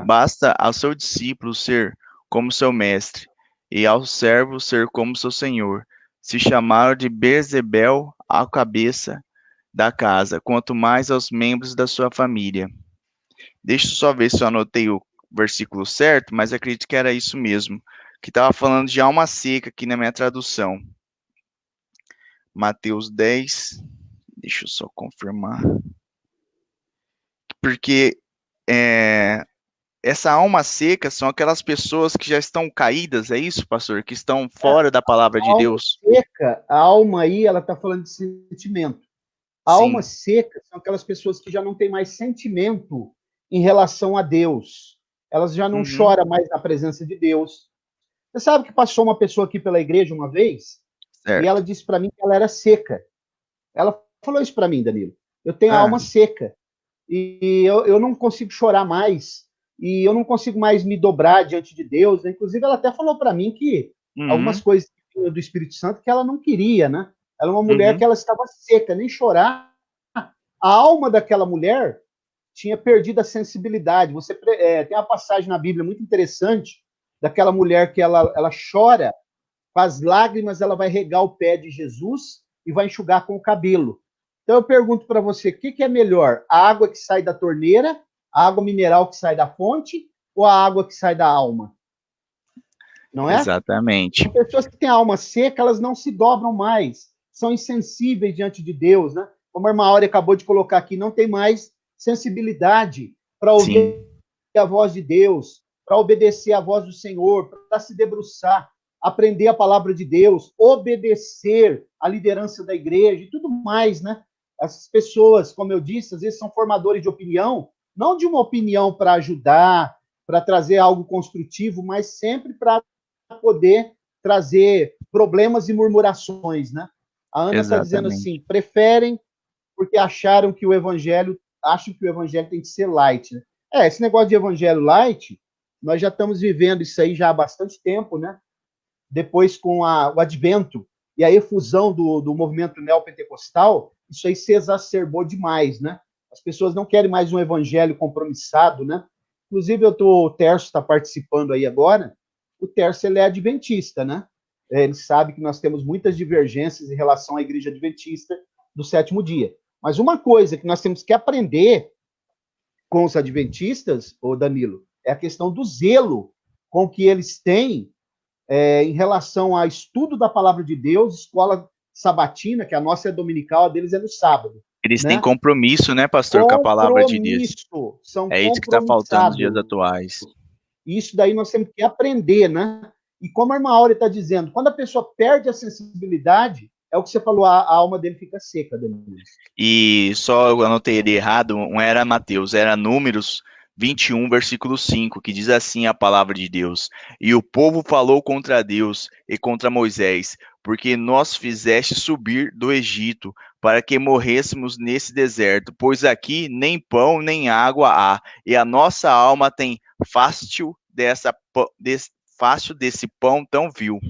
Basta ao seu discípulo ser como seu mestre, e ao servo ser como seu senhor. Se chamaram de Beelzebel a cabeça da casa, quanto mais aos membros da sua família. Deixa eu só ver se eu anotei o versículo certo, mas acredito que era isso mesmo, que estava falando de alma seca aqui na minha tradução. Mateus 10, deixa eu só confirmar. Porque essa alma seca são aquelas pessoas que já estão caídas, é isso, pastor? Que estão fora da palavra de Deus? Seca, a alma aí, ela está falando de sentimento. A alma seca são aquelas pessoas que já não têm mais sentimento em relação a Deus. Elas já não choram mais na presença de Deus. Você sabe que passou uma pessoa aqui pela igreja uma vez, e ela disse para mim que ela era seca. Ela falou isso para mim, Danilo. Eu tenho a alma seca. E eu não consigo chorar mais. E eu não consigo mais me dobrar diante de Deus. Inclusive, ela até falou para mim que algumas coisas do Espírito Santo que ela não queria, né? Ela é uma mulher que ela estava seca, nem chorar. A alma daquela mulher tinha perdido a sensibilidade. Você tem uma passagem na Bíblia muito interessante daquela mulher que ela chora, com as lágrimas ela vai regar o pé de Jesus e vai enxugar com o cabelo. Então eu pergunto para você, o que é melhor? A água que sai da torneira, a água mineral que sai da fonte ou a água que sai da alma? Não é? Exatamente. As pessoas que têm a alma seca, elas não se dobram mais, são insensíveis diante de Deus, né? Como a irmã Áurea acabou de colocar aqui, não tem mais sensibilidade para ouvir a voz de Deus, para obedecer a voz do Senhor, para se debruçar, aprender a palavra de Deus, obedecer a liderança da igreja e tudo mais, né? Essas pessoas, como eu disse, às vezes são formadores de opinião, não de uma opinião para ajudar, para trazer algo construtivo, mas sempre para poder trazer problemas e murmurações, né? A Ana está dizendo assim, preferem porque acham que o evangelho tem que ser light, né? Esse negócio de evangelho light, nós já estamos vivendo isso aí já há bastante tempo, né? Depois com o advento e a efusão do movimento neopentecostal, isso aí se exacerbou demais, né? As pessoas não querem mais um evangelho compromissado, né? Inclusive, o Tércio está participando aí agora. O Tércio, ele é adventista, né? Ele sabe que nós temos muitas divergências em relação à igreja adventista do sétimo dia. Mas uma coisa que nós temos que aprender com os adventistas, ô Danilo, é a questão do zelo com que eles têm em relação ao estudo da palavra de Deus, escola sabatina, que a nossa é dominical, a deles é no sábado. Eles têm compromisso, né, pastor, com a palavra de Deus. São é isso que está faltando nos dias atuais. Isso daí nós temos que aprender, né? E como a irmã Áurea está dizendo, quando a pessoa perde a sensibilidade, é o que você falou, a alma dele fica seca, Danilo. E só eu anotei ele errado, não era Mateus, era Números 21, versículo 5, que diz assim a palavra de Deus: E o povo falou contra Deus e contra Moisés, porque nós fizeste subir do Egito, para que morrêssemos nesse deserto, pois aqui nem pão nem água há, e a nossa alma tem fácil fácil desse pão tão vil.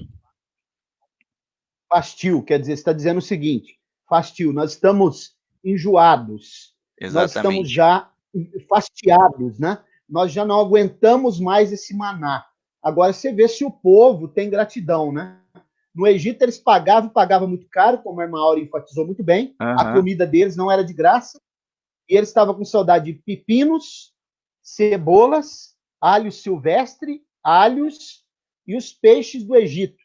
Fastio, quer dizer, você está dizendo o seguinte: fastio, nós estamos enjoados, nós estamos Exatamente. já fastiados, né? Nós já não aguentamos mais esse maná. Agora você vê se o povo tem gratidão, né? No Egito eles pagavam muito caro, como a irmã Aura enfatizou muito bem. A Aham. comida deles não era de graça. E eles estavam com saudade de pepinos, cebolas, alho silvestre, alhos e os peixes do Egito.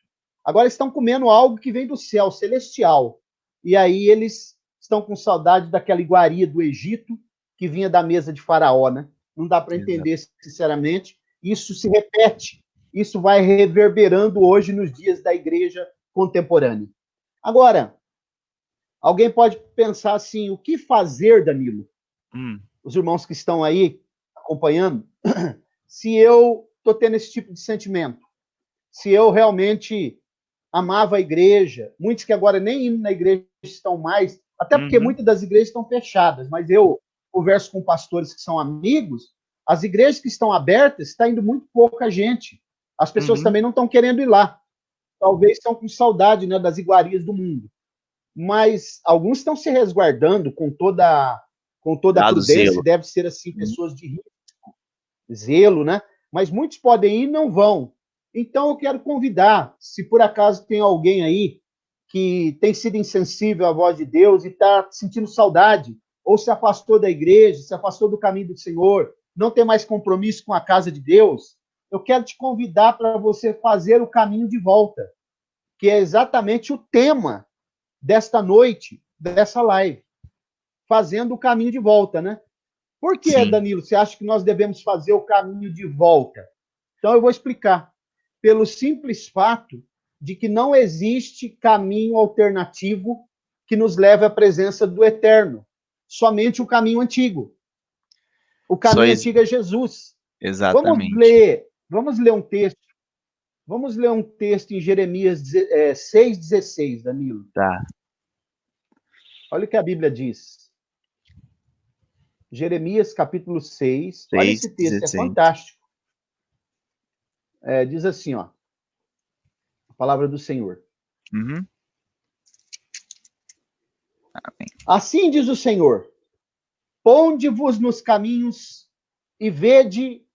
Agora estão comendo algo que vem do céu, celestial. E aí eles estão com saudade daquela iguaria do Egito que vinha da mesa de Faraó, né? Não dá para entender, sinceramente. Isso se repete, isso vai reverberando hoje nos dias da igreja contemporânea. Agora, alguém pode pensar assim: o que fazer, Danilo? Os irmãos que estão aí acompanhando, se eu estou tendo esse tipo de sentimento, se eu realmente amava a igreja, muitos que agora nem indo na igreja estão mais, até porque muitas das igrejas estão fechadas, mas eu converso com pastores que são amigos, as igrejas que estão abertas, está indo muito pouca gente. As pessoas também não estão querendo ir lá. Talvez estão com saudade, né, das iguarias do mundo. Mas alguns estão se resguardando com toda a Dado prudência, zelo. deve ser assim, pessoas de risco, zelo, né? Mas muitos podem ir e não vão. Então eu quero convidar, se por acaso tem alguém aí que tem sido insensível à voz de Deus e está sentindo saudade, ou se afastou da igreja, se afastou do caminho do Senhor, não tem mais compromisso com a casa de Deus, eu quero te convidar para você fazer o caminho de volta, que é exatamente o tema desta noite, dessa live, fazendo o caminho de volta, né? Por que, Sim. Danilo, você acha que nós devemos fazer o caminho de volta? Então eu vou explicar. Pelo simples fato de que não existe caminho alternativo que nos leve à presença do Eterno. Somente o caminho antigo. O caminho antigo é Jesus. Exatamente. Vamos ler um texto. Vamos ler um texto em Jeremias 6,16, Danilo. Tá. Olha o que a Bíblia diz. Jeremias capítulo 6. Olha esse texto, é 6:16. fantástico. Diz assim, ó, a palavra do Senhor. Assim diz o Senhor: ponde-vos nos caminhos e vede,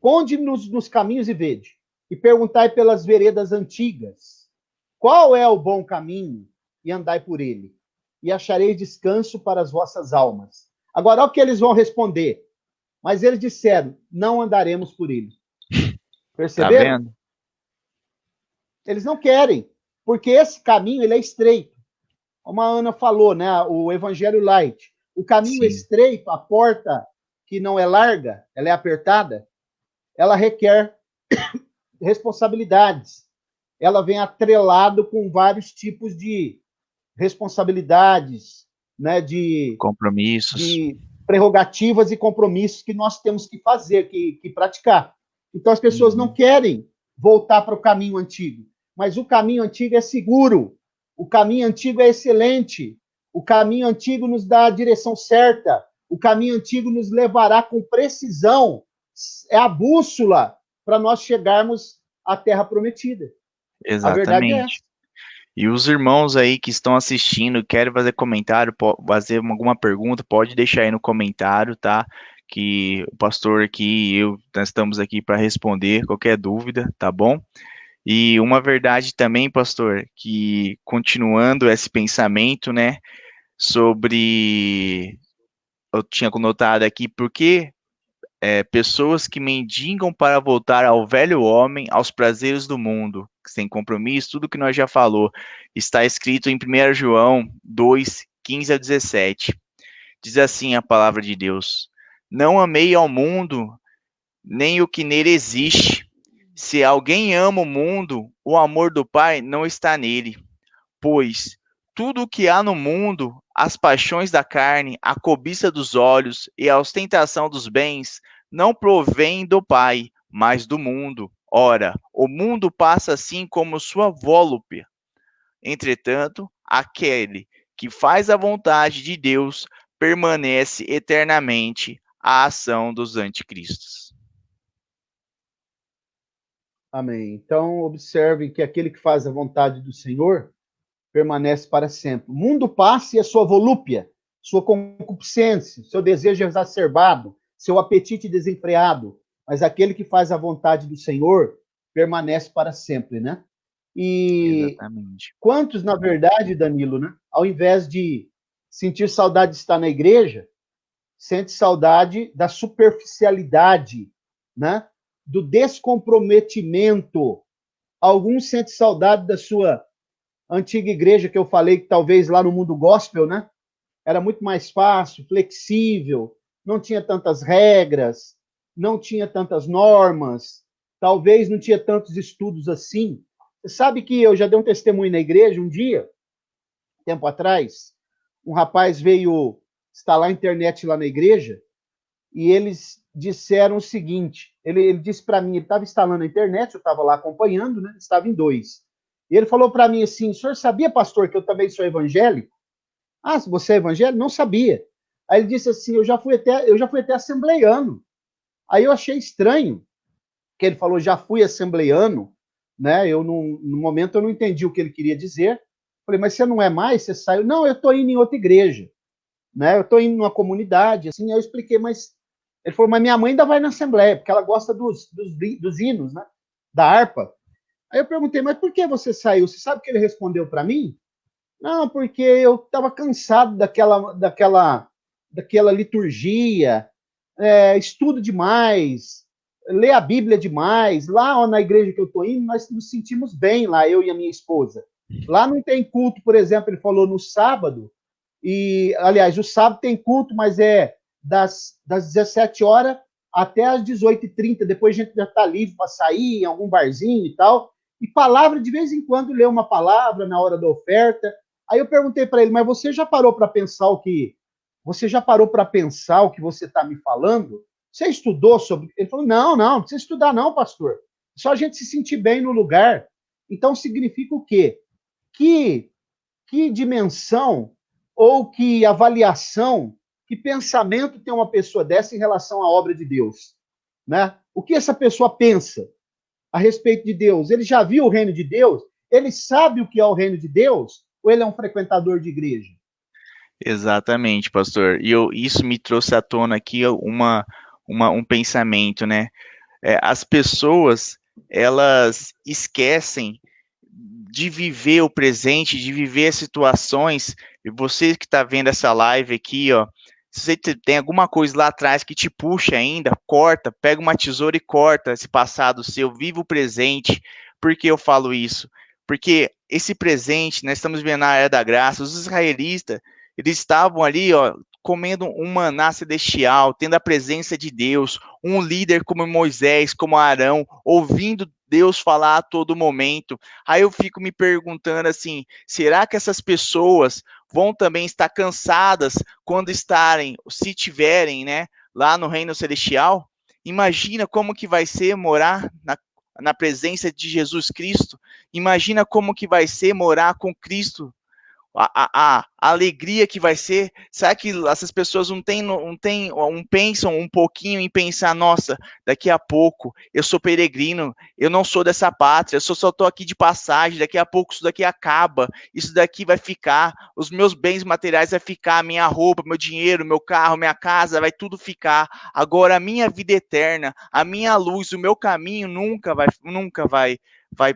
ponde-nos nos caminhos e perguntai pelas veredas antigas, qual é o bom caminho, e andai por ele, e achareis descanso para as vossas almas. Agora, olha o que eles vão responder. Mas eles disseram: não andaremos por ele. Perceberam? Tá vendo? Eles não querem, porque esse caminho ele é estreito. Como a Ana falou, né? O Evangelho Light. O caminho Sim. estreito, a porta que não é larga, ela é apertada, ela requer responsabilidades. Ela vem atrelado com vários tipos de responsabilidades, né? Compromissos. De prerrogativas e compromissos que nós temos que fazer, que praticar. Então as pessoas não querem voltar para o caminho antigo, mas o caminho antigo é seguro, o caminho antigo é excelente, o caminho antigo nos dá a direção certa, o caminho antigo nos levará com precisão, é a bússola para nós chegarmos à terra prometida. A verdade é essa. Exatamente. E os irmãos aí que estão assistindo, querem fazer comentário, fazer alguma pergunta, pode deixar aí no comentário, tá? Que o pastor aqui e eu, nós estamos aqui para responder qualquer dúvida, tá bom? E uma verdade também, pastor, que continuando esse pensamento, né, sobre, eu tinha notado aqui, porque pessoas que mendigam para voltar ao velho homem, aos prazeres do mundo, sem compromisso, tudo que nós já falou, está escrito em 1 João 2, 15 a 17. Diz assim a palavra de Deus: Não amei ao mundo, nem o que nele existe. Se alguém ama o mundo, o amor do Pai não está nele. Pois tudo o que há no mundo, as paixões da carne, a cobiça dos olhos e a ostentação dos bens, não provém do Pai, mas do mundo. Ora, o mundo passa assim como sua volúpia. Entretanto, aquele que faz a vontade de Deus permanece eternamente a ação dos anticristos. Amém. Então, observe que aquele que faz a vontade do Senhor permanece para sempre. O mundo passa e a sua volúpia, sua concupiscência, seu desejo exacerbado, seu apetite desenfreado. Mas aquele que faz a vontade do Senhor permanece para sempre, né? E Exatamente. quantos, na verdade, Danilo, né? Ao invés de sentir saudade de estar na igreja, sente saudade da superficialidade, né? Do descomprometimento. Alguns sentem saudade da sua antiga igreja que eu falei que talvez lá no mundo gospel, né? Era muito mais fácil, flexível, não tinha tantas regras, não tinha tantas normas, talvez não tinha tantos estudos assim. Você sabe que eu já dei um testemunho na igreja um dia, tempo atrás, um rapaz veio instalar a internet lá na igreja e eles disseram o seguinte: ele disse para mim, ele estava instalando a internet, eu estava lá acompanhando, né? Estava em dois. E ele falou para mim assim: o senhor sabia, pastor, que eu também sou evangélico? Ah, você é evangélico? Não sabia. Aí ele disse assim: eu já fui até assembleiano. Aí eu achei estranho, que ele falou: já fui assembleiano, né? Eu no momento eu não entendi o que ele queria dizer. Falei: mas você não é mais? Você saiu? Não, eu estou indo em outra igreja, né? Eu estou indo numa comunidade, assim. Aí eu expliquei, mas ele falou: mas minha mãe ainda vai na assembleia, porque ela gosta dos hinos, né? Da harpa. Aí eu perguntei: mas por que você saiu? Você sabe o que ele respondeu para mim? Não, porque eu estava cansado daquela liturgia, estudo demais, ler a Bíblia demais. Lá na igreja que eu estou indo, nós nos sentimos bem lá, eu e a minha esposa. Lá não tem culto, por exemplo, ele falou no sábado, e, aliás, o sábado tem culto, mas é das 17 horas até as 18h30. Depois a gente já está livre para sair em algum barzinho e tal. E palavra, de vez em quando, lê uma palavra na hora da oferta. Aí eu perguntei para ele, mas você já parou para pensar o que você está me falando? Você estudou sobre? Ele falou, não precisa estudar não, pastor. Só a gente se sentir bem no lugar. Então significa o quê? Que dimensão ou que avaliação, que pensamento tem uma pessoa dessa em relação à obra de Deus, né? O que essa pessoa pensa a respeito de Deus? Ele já viu o reino de Deus? Ele sabe o que é o reino de Deus? Ou ele é um frequentador de igreja? Exatamente, pastor. Isso me trouxe à tona aqui um pensamento, né? As pessoas, elas esquecem de viver o presente, de viver as situações. E você que está vendo essa live aqui, ó, se você tem alguma coisa lá atrás que te puxa ainda, corta, pega uma tesoura e corta esse passado seu, viva o presente. Por que eu falo isso? Porque esse presente, nós estamos vendo na era da graça, os israelitas, eles estavam ali, ó, comendo um maná celestial, tendo a presença de Deus, um líder como Moisés, como Arão, ouvindo Deus falar a todo momento. Aí eu fico me perguntando assim, será que essas pessoas vão também estar cansadas quando estarem, se tiverem, né, lá no reino celestial? Imagina como que vai ser morar na presença de Jesus Cristo. Imagina como que vai ser morar com Cristo, a alegria que vai ser. Será que essas pessoas não pensam um pouquinho em pensar, nossa, daqui a pouco eu sou peregrino, eu não sou dessa pátria, eu só estou aqui de passagem, daqui a pouco isso daqui acaba, isso daqui vai ficar, os meus bens materiais vai ficar, minha roupa, meu dinheiro, meu carro, minha casa, vai tudo ficar. Agora a minha vida eterna, a minha luz, o meu caminho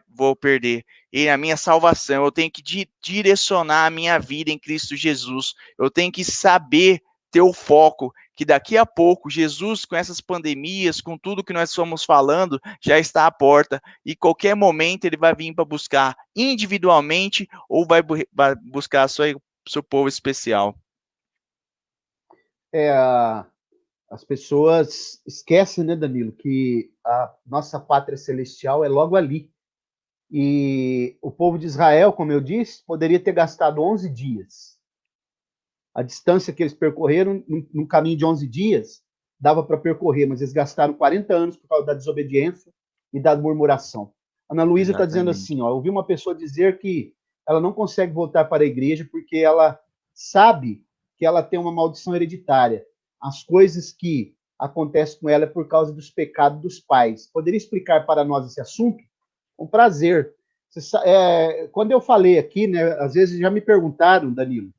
vou perder. E a minha salvação, eu tenho que direcionar a minha vida em Cristo Jesus. Eu tenho que saber ter o foco que daqui a pouco Jesus, com essas pandemias, com tudo que nós estamos falando, já está à porta e qualquer momento ele vai vir para buscar individualmente ou vai buscar seu povo especial. As pessoas esquecem, né, Danilo, que a nossa pátria celestial é logo ali, E o povo de Israel, como eu disse, poderia ter gastado 11 dias. A distância que eles percorreram, num caminho de 11 dias, dava para percorrer, mas eles gastaram 40 anos por causa da desobediência e da murmuração. Ana Luísa está dizendo Exatamente. assim, ó, eu ouvi uma pessoa dizer que ela não consegue voltar para a igreja porque ela sabe que ela tem uma maldição hereditária. As coisas que acontecem com ela é por causa dos pecados dos pais. Poderia explicar para nós esse assunto? Com prazer. Quando eu falei aqui, né, às vezes já me perguntaram, Danilo,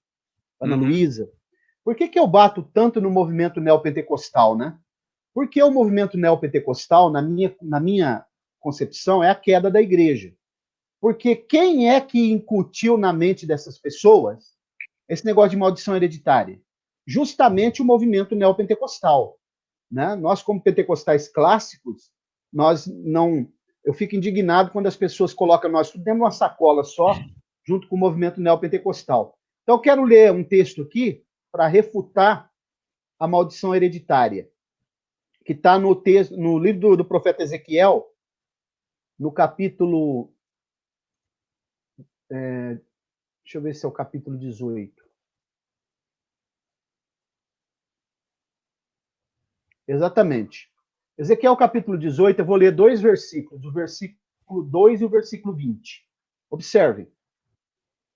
Ana Uhum. Luísa, por que eu bato tanto no movimento neopentecostal, né? Porque o movimento neopentecostal, na minha concepção, é a queda da igreja. Porque quem é que incutiu na mente dessas pessoas esse negócio de maldição hereditária? Justamente o movimento neopentecostal. Né? Nós, como pentecostais clássicos, nós não. Eu fico indignado quando as pessoas colocam nós tudo dentro de uma sacola só, junto com o movimento neopentecostal. Então, eu quero ler um texto aqui para refutar a maldição hereditária, que está no livro do profeta Ezequiel, no capítulo. Deixa eu ver se é o capítulo 18. Exatamente. Ezequiel capítulo 18, eu vou ler dois versículos, o versículo 2 e o versículo 20. Observem.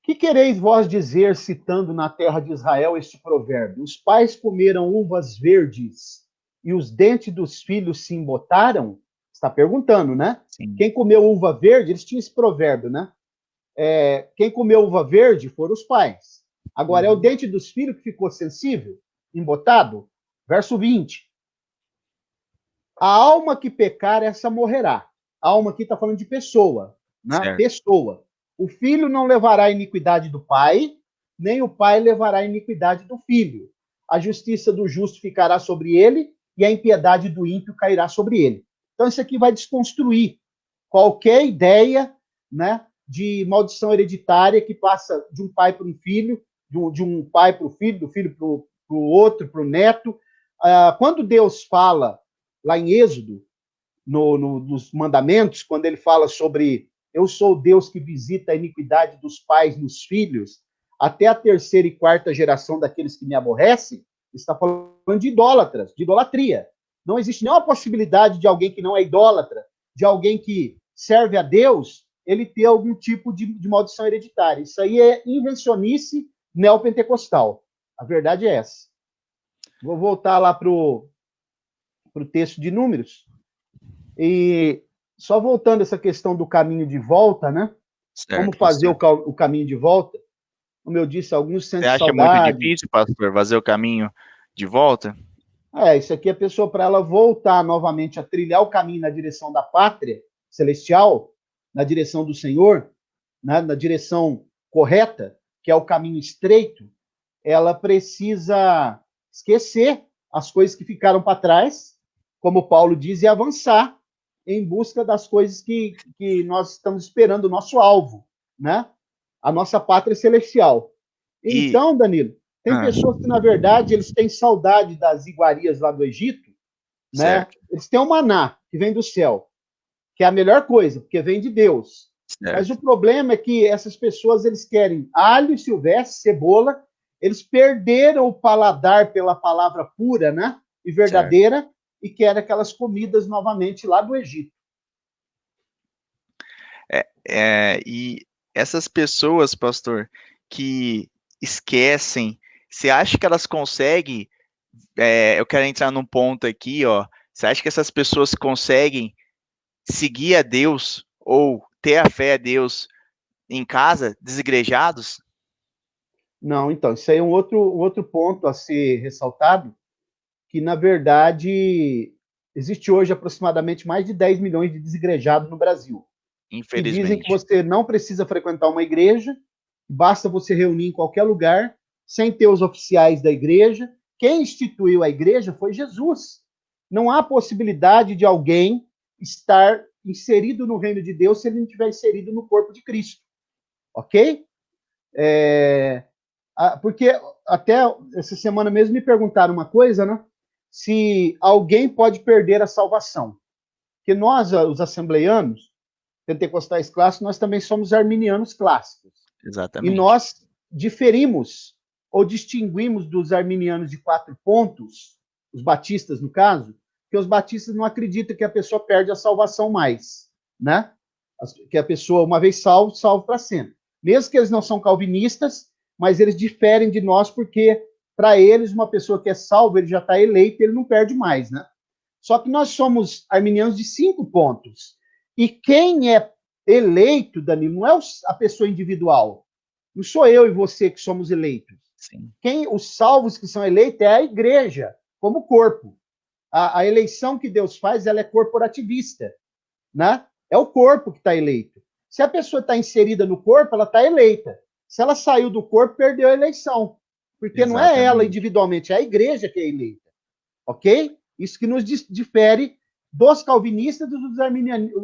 Que quereis vós dizer, citando na terra de Israel este provérbio? Os pais comeram uvas verdes e os dentes dos filhos se embotaram? Está perguntando, né? Sim. Quem comeu uva verde, eles tinham esse provérbio, né? Quem comeu uva verde foram os pais. Agora, é o dente dos filhos que ficou sensível, embotado? Verso 20. A alma que pecar, essa morrerá. A alma aqui está falando de pessoa, né? Certo. Pessoa. O filho não levará a iniquidade do pai, nem o pai levará a iniquidade do filho. A justiça do justo ficará sobre ele e a impiedade do ímpio cairá sobre ele. Então, isso aqui vai desconstruir qualquer ideia, né, de maldição hereditária que passa de um pai para um filho, de um pai para o filho, do filho para o outro, para o neto. Quando Deus fala lá em Êxodo, nos mandamentos, quando ele fala sobre eu sou o Deus que visita a iniquidade dos pais nos filhos, até a terceira e quarta geração daqueles que me aborrecem, está falando de idólatras, de idolatria. Não existe nenhuma possibilidade de alguém que não é idólatra, de alguém que serve a Deus, ele ter algum tipo de maldição hereditária. Isso aí é invencionice neopentecostal. A verdade é essa. Vou voltar lá para o texto de Números. E só voltando essa questão do caminho de volta, né? Como Certo, fazer pastor. o caminho de volta? Como eu disse, alguns Você sentem acha muito saudade. difícil, pastor, fazer o caminho de volta? Isso aqui é a pessoa, para ela voltar novamente a trilhar o caminho na direção da pátria celestial, na direção do Senhor, né? Na direção correta, que é o caminho estreito, ela precisa esquecer as coisas que ficaram para trás, como Paulo diz, e avançar em busca das coisas que nós estamos esperando, o nosso alvo, né? A nossa pátria celestial. E, Então, Danilo, tem ah, pessoas que, na verdade, eles têm saudade das iguarias lá do Egito, né? certo, Eles têm o maná, que vem do céu, que é a melhor coisa, porque vem de Deus. Mas o certo, problema é que essas pessoas, eles querem alho silvestre, cebola, eles perderam o paladar pela palavra pura, né? E certo. verdadeira, e querem aquelas comidas novamente lá do Egito. E essas pessoas, pastor, que esquecem, você acha que elas conseguem? Eu quero entrar num ponto aqui, ó. Você acha que essas pessoas conseguem seguir a Deus ou ter a fé a Deus em casa, desigrejados? Não, então, isso aí é um outro ponto a ser ressaltado, que, na verdade, existe hoje aproximadamente mais de 10 milhões de desigrejados no Brasil, que dizem que Infelizmente. você não precisa frequentar uma igreja, basta você reunir em qualquer lugar, sem ter os oficiais da igreja. Quem instituiu a igreja foi Jesus. Não há possibilidade de alguém estar inserido no reino de Deus se ele não estiver inserido no corpo de Cristo. Ok? Porque até essa semana mesmo me perguntaram uma coisa, né? Se alguém pode perder a salvação. Que nós, os assembleianos, pentecostais clássicos, nós também somos arminianos clássicos. E Exatamente. nós diferimos ou distinguimos dos arminianos de 4 pontos, os batistas no caso, que os batistas não acreditam que a pessoa perde a salvação mais, né? Que a pessoa, uma vez salvo, salvo para sempre. Mesmo que eles não são calvinistas, mas eles diferem de nós porque, para eles, uma pessoa que é salva, ele já está eleito, ele não perde mais, né? Só que nós somos arminianos de 5 pontos. E quem é eleito, Danilo, não é a pessoa individual. Não sou eu e você que somos eleitos. Sim. Os salvos que são eleitos é a igreja, como corpo. A eleição que Deus faz, ela é corporativista, né? É o corpo que está eleito. Se a pessoa está inserida no corpo, ela está eleita. Se ela saiu do corpo, perdeu a eleição. Porque não é ela individualmente, é a igreja que é eleita. Ok? Isso que nos difere dos calvinistas e dos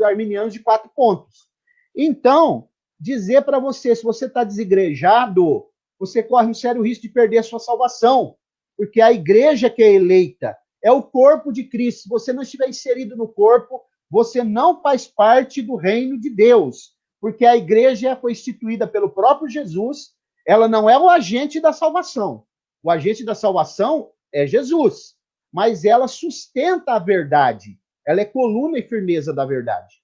arminianos de 4 pontos. Então, dizer para você, se você está desigrejado, você corre um sério risco de perder a sua salvação. Porque a igreja que é eleita é o corpo de Cristo. Se você não estiver inserido no corpo, você não faz parte do reino de Deus. Porque a igreja foi instituída pelo próprio Jesus, ela não é o agente da salvação. O agente da salvação é Jesus, mas ela sustenta a verdade. Ela é coluna e firmeza da verdade.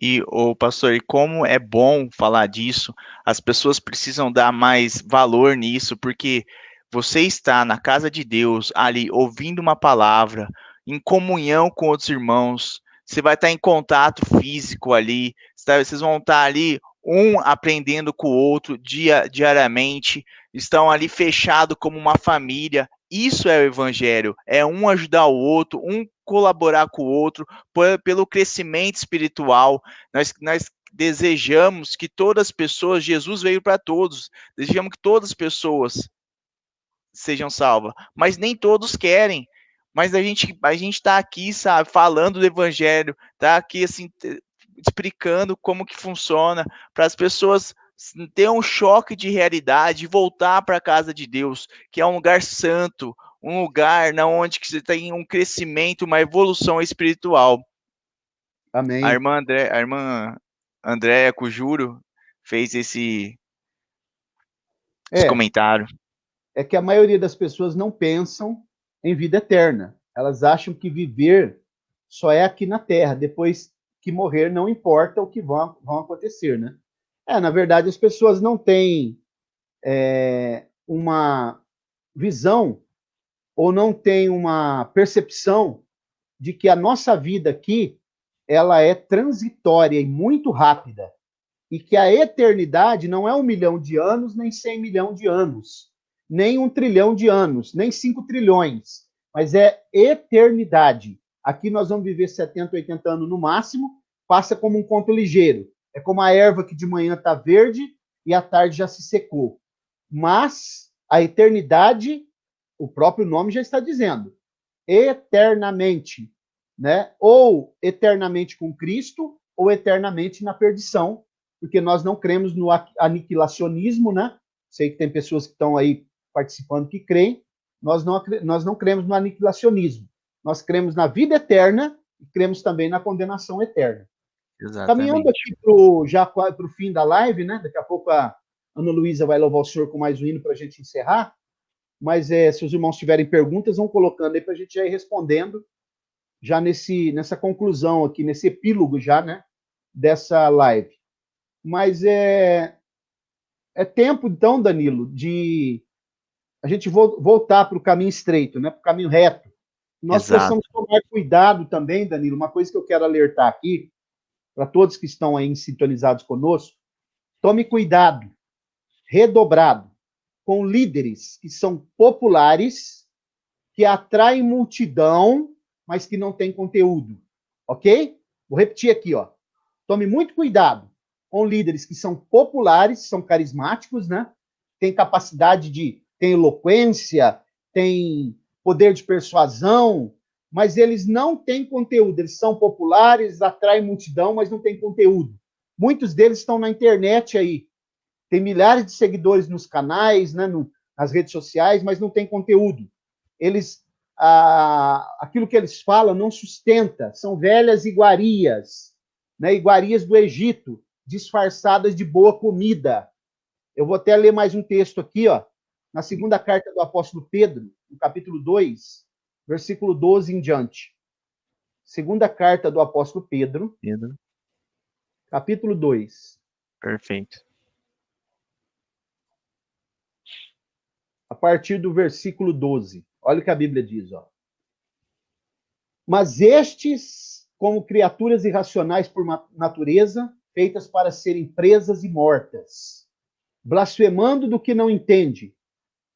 E, pastor, e como é bom falar disso, as pessoas precisam dar mais valor nisso, porque você está na casa de Deus, ali, ouvindo uma palavra, em comunhão com outros irmãos, você vai estar em contato físico ali, vocês vão estar ali, um aprendendo com o outro diariamente, estão ali fechados como uma família. Isso é o evangelho, é um ajudar o outro, um colaborar com o outro, pelo crescimento espiritual. Nós desejamos que todas as pessoas, Jesus veio para todos, desejamos que todas as pessoas sejam salvas, mas nem todos querem. Mas a gente está aqui, sabe, falando do evangelho, tá aqui assim explicando como que funciona para as pessoas ter um choque de realidade e voltar para a casa de Deus, que é um lugar santo, um lugar na onde que você tem um crescimento, uma evolução espiritual. Amém. A irmã Andréia Cujuro fez esse comentário. É que a maioria das pessoas não pensam em vida eterna. Elas acham que viver só é aqui na Terra. Depois que morrer, não importa o que vão acontecer, né? Na verdade, as pessoas não têm uma visão ou não têm uma percepção de que a nossa vida aqui ela é transitória e muito rápida. E que a eternidade não é 1 milhão de anos, nem 100 milhões de anos, nem 1 trilhão de anos, nem 5 trilhões, mas é eternidade. Aqui nós vamos viver 70, 80 anos no máximo, passa como um conto ligeiro. É como a erva que de manhã está verde e à tarde já se secou. Mas a eternidade, o próprio nome já está dizendo, eternamente, né? Ou eternamente com Cristo, ou eternamente na perdição, porque nós não cremos no aniquilacionismo, né? Sei que tem pessoas que estão aí participando que creem. Nós não cremos no aniquilacionismo. Nós cremos na vida eterna e cremos também na condenação eterna. Exatamente. Caminhando aqui já para o fim da live, né? Daqui a pouco a Ana Luísa vai louvar o Senhor com mais um hino para a gente encerrar. Mas se os irmãos tiverem perguntas, vão colocando aí para a gente já ir respondendo já nessa conclusão aqui, nesse epílogo já, né? Dessa live. Mas é tempo, então, Danilo, de a gente voltar para o caminho estreito, né? Para o caminho reto. Nós precisamos tomar cuidado também, Danilo. Uma coisa que eu quero alertar aqui, para todos que estão aí sintonizados conosco, tome cuidado, redobrado, com líderes que são populares, que atraem multidão, mas que não têm conteúdo. Ok? Vou repetir aqui, ó. Tome muito cuidado com líderes que são populares, são carismáticos, né? Tem capacidade tem eloquência, tem poder de persuasão, mas eles não têm conteúdo. Eles são populares, atraem multidão, mas não têm conteúdo. Muitos deles estão na internet aí. Tem milhares de seguidores nos canais, né, nas redes sociais, mas não tem conteúdo. Aquilo que eles falam não sustenta. São velhas iguarias, né? Iguarias do Egito, disfarçadas de boa comida. Eu vou até ler mais um texto aqui, ó, na segunda carta do apóstolo Pedro, no capítulo 2, versículo 12 em diante. Segunda carta do apóstolo Pedro, Pedro, capítulo 2, perfeito. a partir do versículo 12. Olha o que a Bíblia diz, ó. Mas estes, como criaturas irracionais por natureza, feitas para serem presas e mortas, blasfemando do que não entende,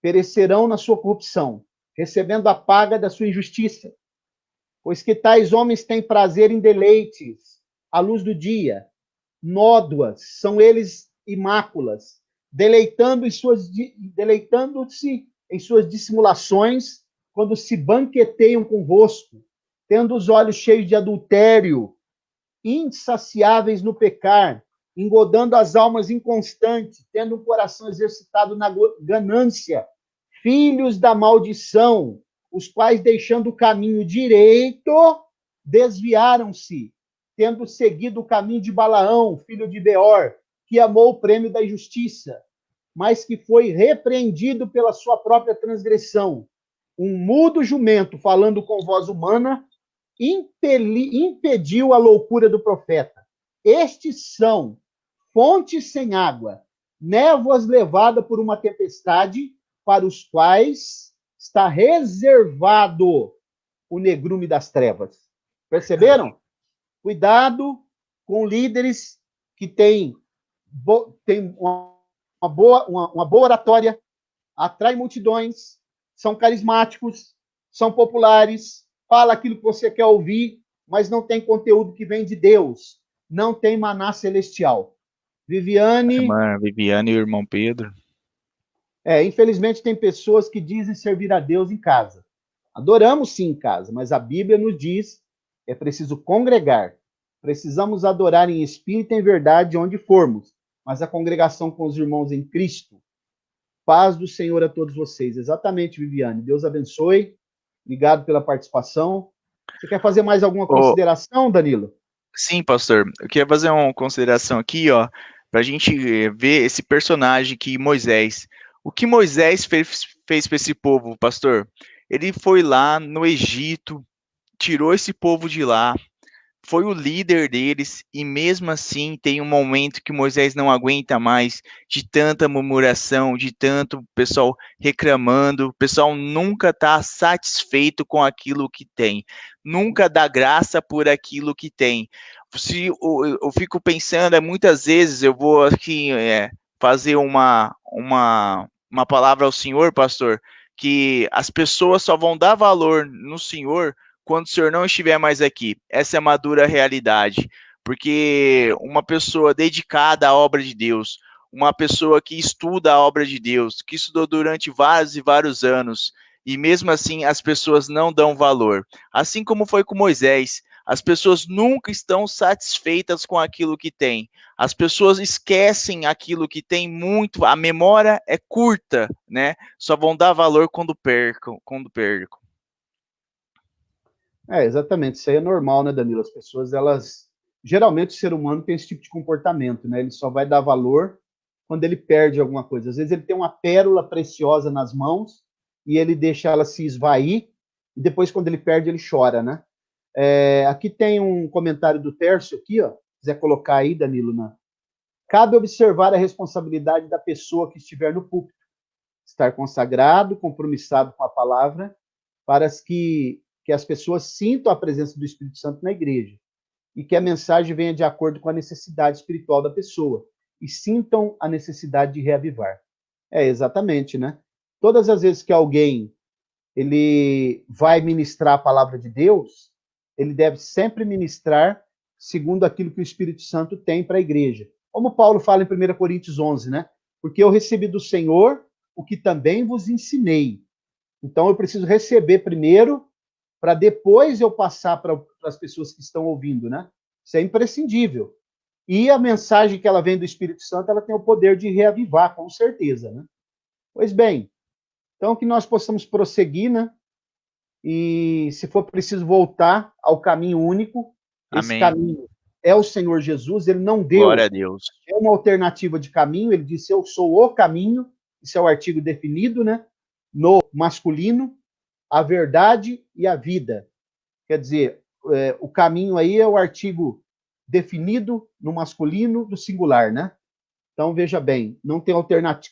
perecerão na sua corrupção, recebendo a paga da sua injustiça. Pois que tais homens têm prazer em deleites, à luz do dia, nódoas, são eles imáculas, deleitando-se em suas dissimulações, quando se banqueteiam convosco, tendo os olhos cheios de adultério, insaciáveis no pecar, engodando as almas inconstantes, tendo um coração exercitado na ganância, filhos da maldição, os quais, deixando o caminho direito, desviaram-se, tendo seguido o caminho de Balaão, filho de Beor, que amou o prêmio da injustiça, mas que foi repreendido pela sua própria transgressão. Um mudo jumento, falando com voz humana, impediu a loucura do profeta. Estes são fontes sem água, névoas levadas por uma tempestade, para os quais está reservado o negrume das trevas. Perceberam? Cuidado com líderes que têm uma boa oratória, atraem multidões, são carismáticos, são populares, fala aquilo que você quer ouvir, mas não tem conteúdo que vem de Deus, não tem maná celestial. Viviane... Viviane e o irmão Pedro. Infelizmente tem pessoas que dizem servir a Deus em casa. Adoramos sim em casa, mas a Bíblia nos diz é preciso congregar. Precisamos adorar em espírito e em verdade onde formos, mas a congregação com os irmãos em Cristo. Paz do Senhor a todos vocês. Exatamente, Viviane. Deus abençoe. Obrigado pela participação. Você quer fazer mais alguma consideração, Danilo? Sim, pastor. Eu queria fazer uma consideração aqui, ó, para a gente ver esse personagem aqui, Moisés. O que Moisés fez para esse povo, pastor? Ele foi lá no Egito, tirou esse povo de lá, foi o líder deles, e mesmo assim tem um momento que Moisés não aguenta mais de tanta murmuração, de tanto pessoal reclamando, o pessoal nunca está satisfeito com aquilo que tem, nunca dá graça por aquilo que tem. Se eu fico pensando, muitas vezes eu vou aqui fazer uma palavra ao Senhor, pastor, que as pessoas só vão dar valor no Senhor quando o senhor não estiver mais aqui. Essa é uma dura realidade, porque uma pessoa dedicada à obra de Deus, uma pessoa que estuda a obra de Deus, que estudou durante vários e vários anos, e mesmo assim as pessoas não dão valor. Assim como foi com Moisés, as pessoas nunca estão satisfeitas com aquilo que têm. As pessoas esquecem aquilo que tem muito, a memória é curta, né? Só vão dar valor quando percam. Exatamente. Isso aí é normal, né, Danilo? As pessoas, elas... Geralmente o ser humano tem esse tipo de comportamento, né? Ele só vai dar valor quando ele perde alguma coisa. Às vezes ele tem uma pérola preciosa nas mãos e ele deixa ela se esvair, e depois, quando ele perde, ele chora, né? Aqui tem um comentário do Tércio, aqui, ó. Se quiser colocar aí, Danilo, né? Cabe observar a responsabilidade da pessoa que estiver no púlpito. Estar consagrado, compromissado com a palavra, para que as pessoas sintam a presença do Espírito Santo na igreja e que a mensagem venha de acordo com a necessidade espiritual da pessoa e sintam a necessidade de reavivar. Exatamente, né? Todas as vezes que alguém ele vai ministrar a palavra de Deus, ele deve sempre ministrar segundo aquilo que o Espírito Santo tem para a igreja. Como Paulo fala em 1 Coríntios 11, né? Porque eu recebi do Senhor o que também vos ensinei. Então eu preciso receber primeiro, para depois eu passar para as pessoas que estão ouvindo, né? Isso é imprescindível. E a mensagem que ela vem do Espírito Santo, ela tem o poder de reavivar, com certeza, né? Pois bem, então que nós possamos prosseguir, né? E se for preciso voltar ao caminho único, esse Amém. caminho é o Senhor Jesus, ele não deu Glória a Deus. uma alternativa de caminho, ele disse, eu sou o caminho, isso é o artigo definido, né? No masculino, a verdade e a vida. Quer dizer, o caminho aí é o artigo definido no masculino do singular, né? Então, veja bem, não tem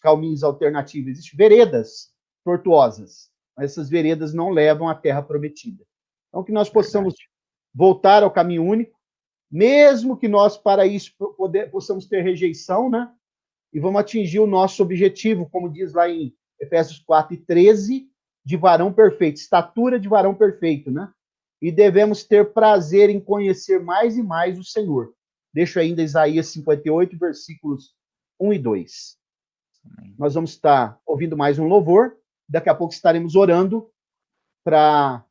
caminhos alternativos, existem veredas tortuosas, mas essas veredas não levam à terra prometida. Então, que nós possamos voltar ao caminho único, mesmo que nós, para isso, possamos ter rejeição, né? E vamos atingir o nosso objetivo, como diz lá em Efésios 4:13, de varão perfeito, estatura de varão perfeito, né? E devemos ter prazer em conhecer mais e mais o Senhor. Deixo ainda Isaías 58, versículos 1 e 2. Nós vamos estar ouvindo mais um louvor, daqui a pouco estaremos orando para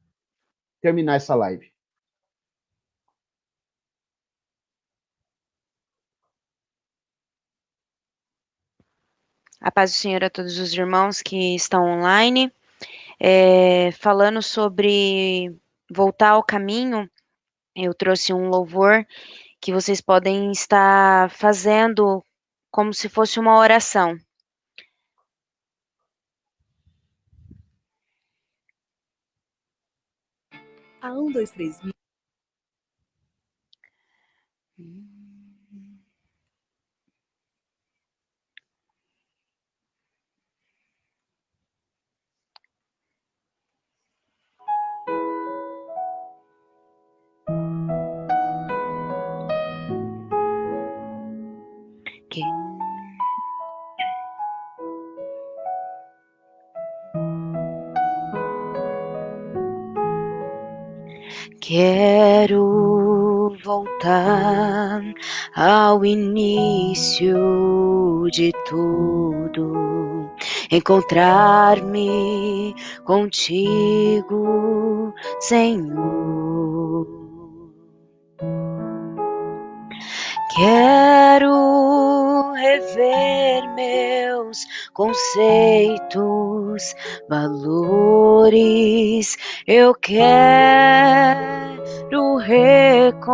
terminar essa live. A paz do Senhor a todos os irmãos que estão online. Falando sobre voltar ao caminho, eu trouxe um louvor que vocês podem estar fazendo como se fosse uma oração. A 1, 2, 3. Quero voltar ao início de tudo, encontrar-me contigo, Senhor. Quero rever meus conceitos, valores, eu quero reconstruir.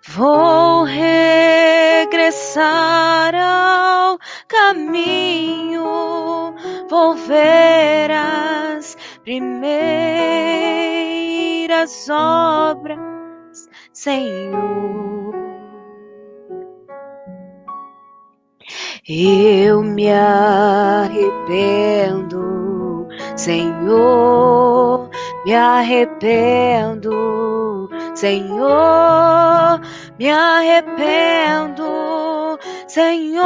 Vou regressar ao caminho, vou ver as primeiras obras, Senhor. Eu me arrependo, Senhor, me arrependo, Senhor, me arrependo, Senhor.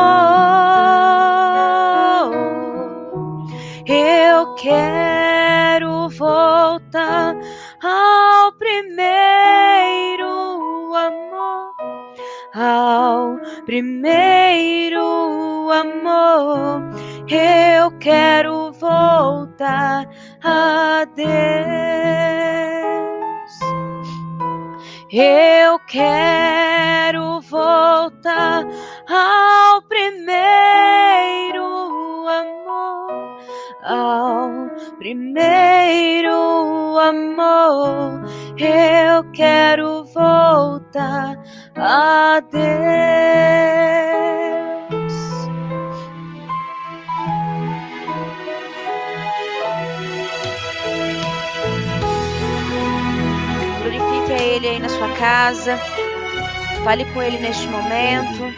Eu quero voltar ao primeiro amor, ao primeiro amor. Eu quero voltar a Deus. Eu quero voltar ao primeiro amor, ao primeiro amor. Eu quero voltar a Deus. Glorifique a Ele aí na sua casa. Fale com Ele neste momento.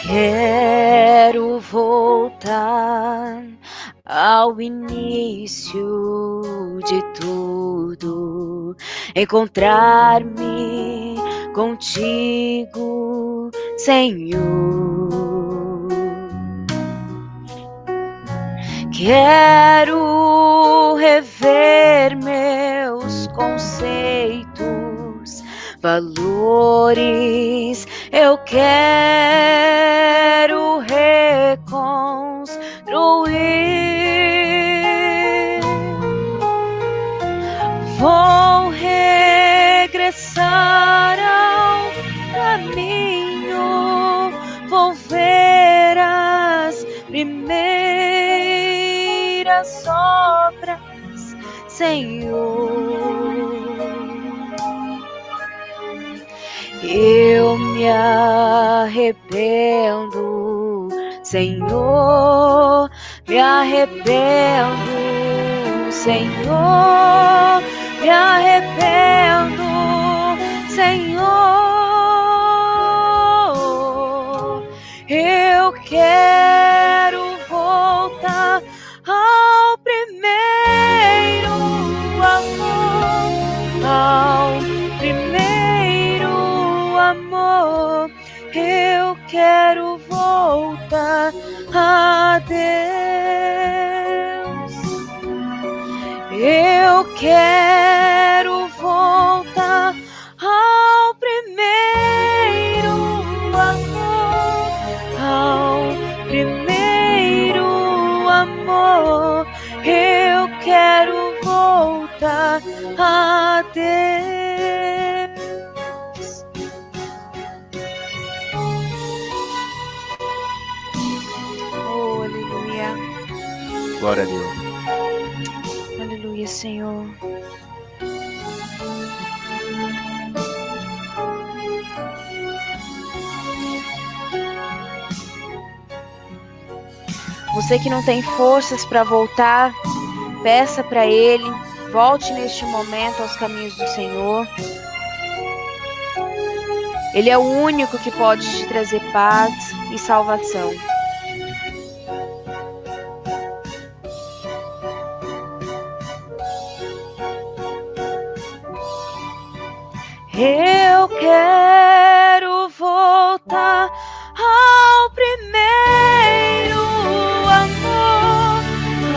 Quero voltar ao início de tudo, encontrar-me contigo, Senhor. Quero rever meus conceitos, valores, eu quero reconstruir. Vou regressar ao caminho, vou ver as primeiras obras, Senhor. Eu me arrependo, Senhor, me arrependo, Senhor, me arrependo, Senhor. Eu quero voltar ao primeiro amor, ao primeiro amor. Eu quero voltar a Deus. Eu quero voltar ao primeiro amor, ao primeiro amor. Eu quero voltar a Deus. Oh, aleluia. Glória a Deus. Aleluia, Senhor. Você que não tem forças para voltar, peça para Ele, volte neste momento aos caminhos do Senhor. Ele é o único que pode te trazer paz e salvação. Eu quero voltar ao primeiro amor,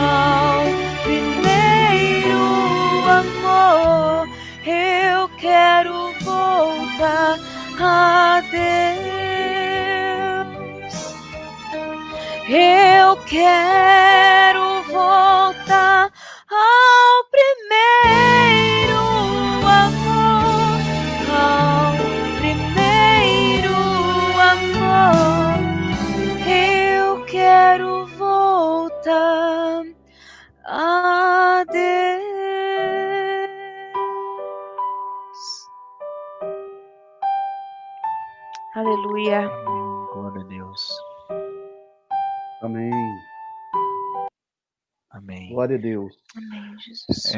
ao primeiro amor. Eu quero voltar a Deus. Eu quero voltar ao primeiro amor, ao primeiro amor. Eu quero voltar a Deus. Aleluia. Glória a Deus. Amém. Amém. Glória a Deus. Amém, Jesus.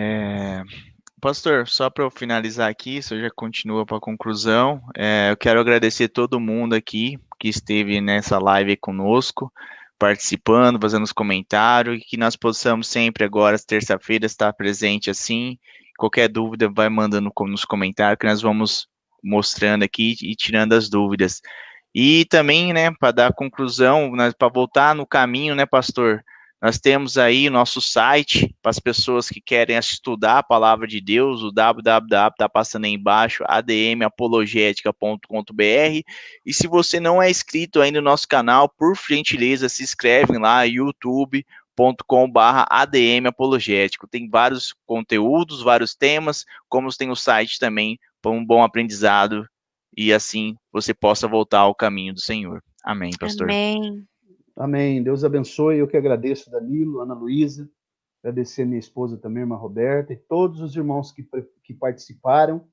Pastor, só para eu finalizar aqui, isso já continua para a conclusão. Eu quero agradecer todo mundo aqui que esteve nessa live conosco, participando, fazendo os comentários, e que nós possamos sempre agora, terça-feira, estar presente assim. Qualquer dúvida, vai mandando nos comentários, que nós vamos mostrando aqui e tirando as dúvidas. E também, né, para dar conclusão, para voltar no caminho, né, pastor? Nós temos aí o nosso site para as pessoas que querem estudar a palavra de Deus, o www, está passando aí embaixo, admapologetica.com.br. E se você não é inscrito ainda no nosso canal, por gentileza, se inscreve lá, youtube.com/admapologético. Tem vários conteúdos, vários temas, como tem o site também, para um bom aprendizado, e assim você possa voltar ao caminho do Senhor. Amém, pastor. Amém. Amém. Deus abençoe. Eu que agradeço, Danilo, Ana Luísa, agradecer minha esposa também, irmã Roberta, e todos os irmãos que participaram.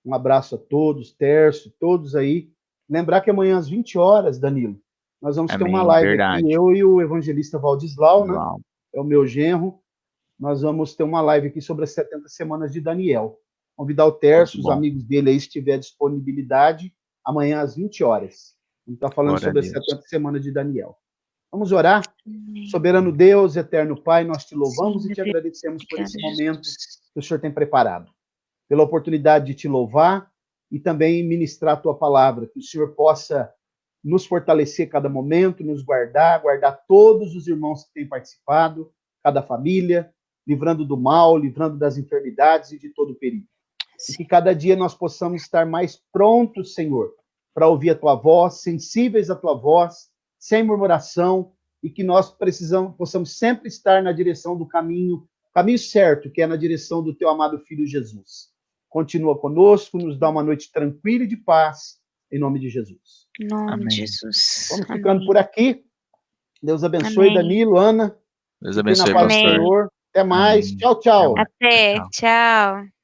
Um abraço a todos, Tércio, todos aí. Lembrar que amanhã às 20 horas, Danilo, nós vamos ter uma live verdade. aqui, eu e o evangelista Valdislau, né? Uau. É o meu genro. Nós vamos ter uma live aqui sobre as 70 semanas de Daniel. Convidar o Tércio, os amigos dele aí, se tiver disponibilidade, amanhã às 20 horas. Vamos estar falando sobre as 70 semanas de Daniel. Vamos orar? Amém. Soberano Deus, eterno Pai, nós te louvamos Sim, e te agradecemos por esse obrigada, momento Jesus. que o Senhor tem preparado, pela oportunidade de te louvar e também ministrar a tua palavra, que o Senhor possa nos fortalecer cada momento, nos guardar todos os irmãos que têm participado, cada família, livrando do mal, livrando das enfermidades e de todo o perigo. E que cada dia nós possamos estar mais prontos, Senhor, para ouvir a tua voz, sensíveis à tua voz, sem murmuração, e que nós possamos sempre estar na direção do caminho certo, que é na direção do teu amado Filho Jesus. Continua conosco, nos dá uma noite tranquila e de paz, em nome de Jesus. Em nome Amém. de Jesus. Vamos Amém. ficando por aqui. Deus abençoe, Amém. Danilo, Ana. Deus Fiquem na abençoe, paz do Amém. pastor. Senhor. Até mais. Amém. Tchau, tchau. Até mais. Até, Tchau. tchau.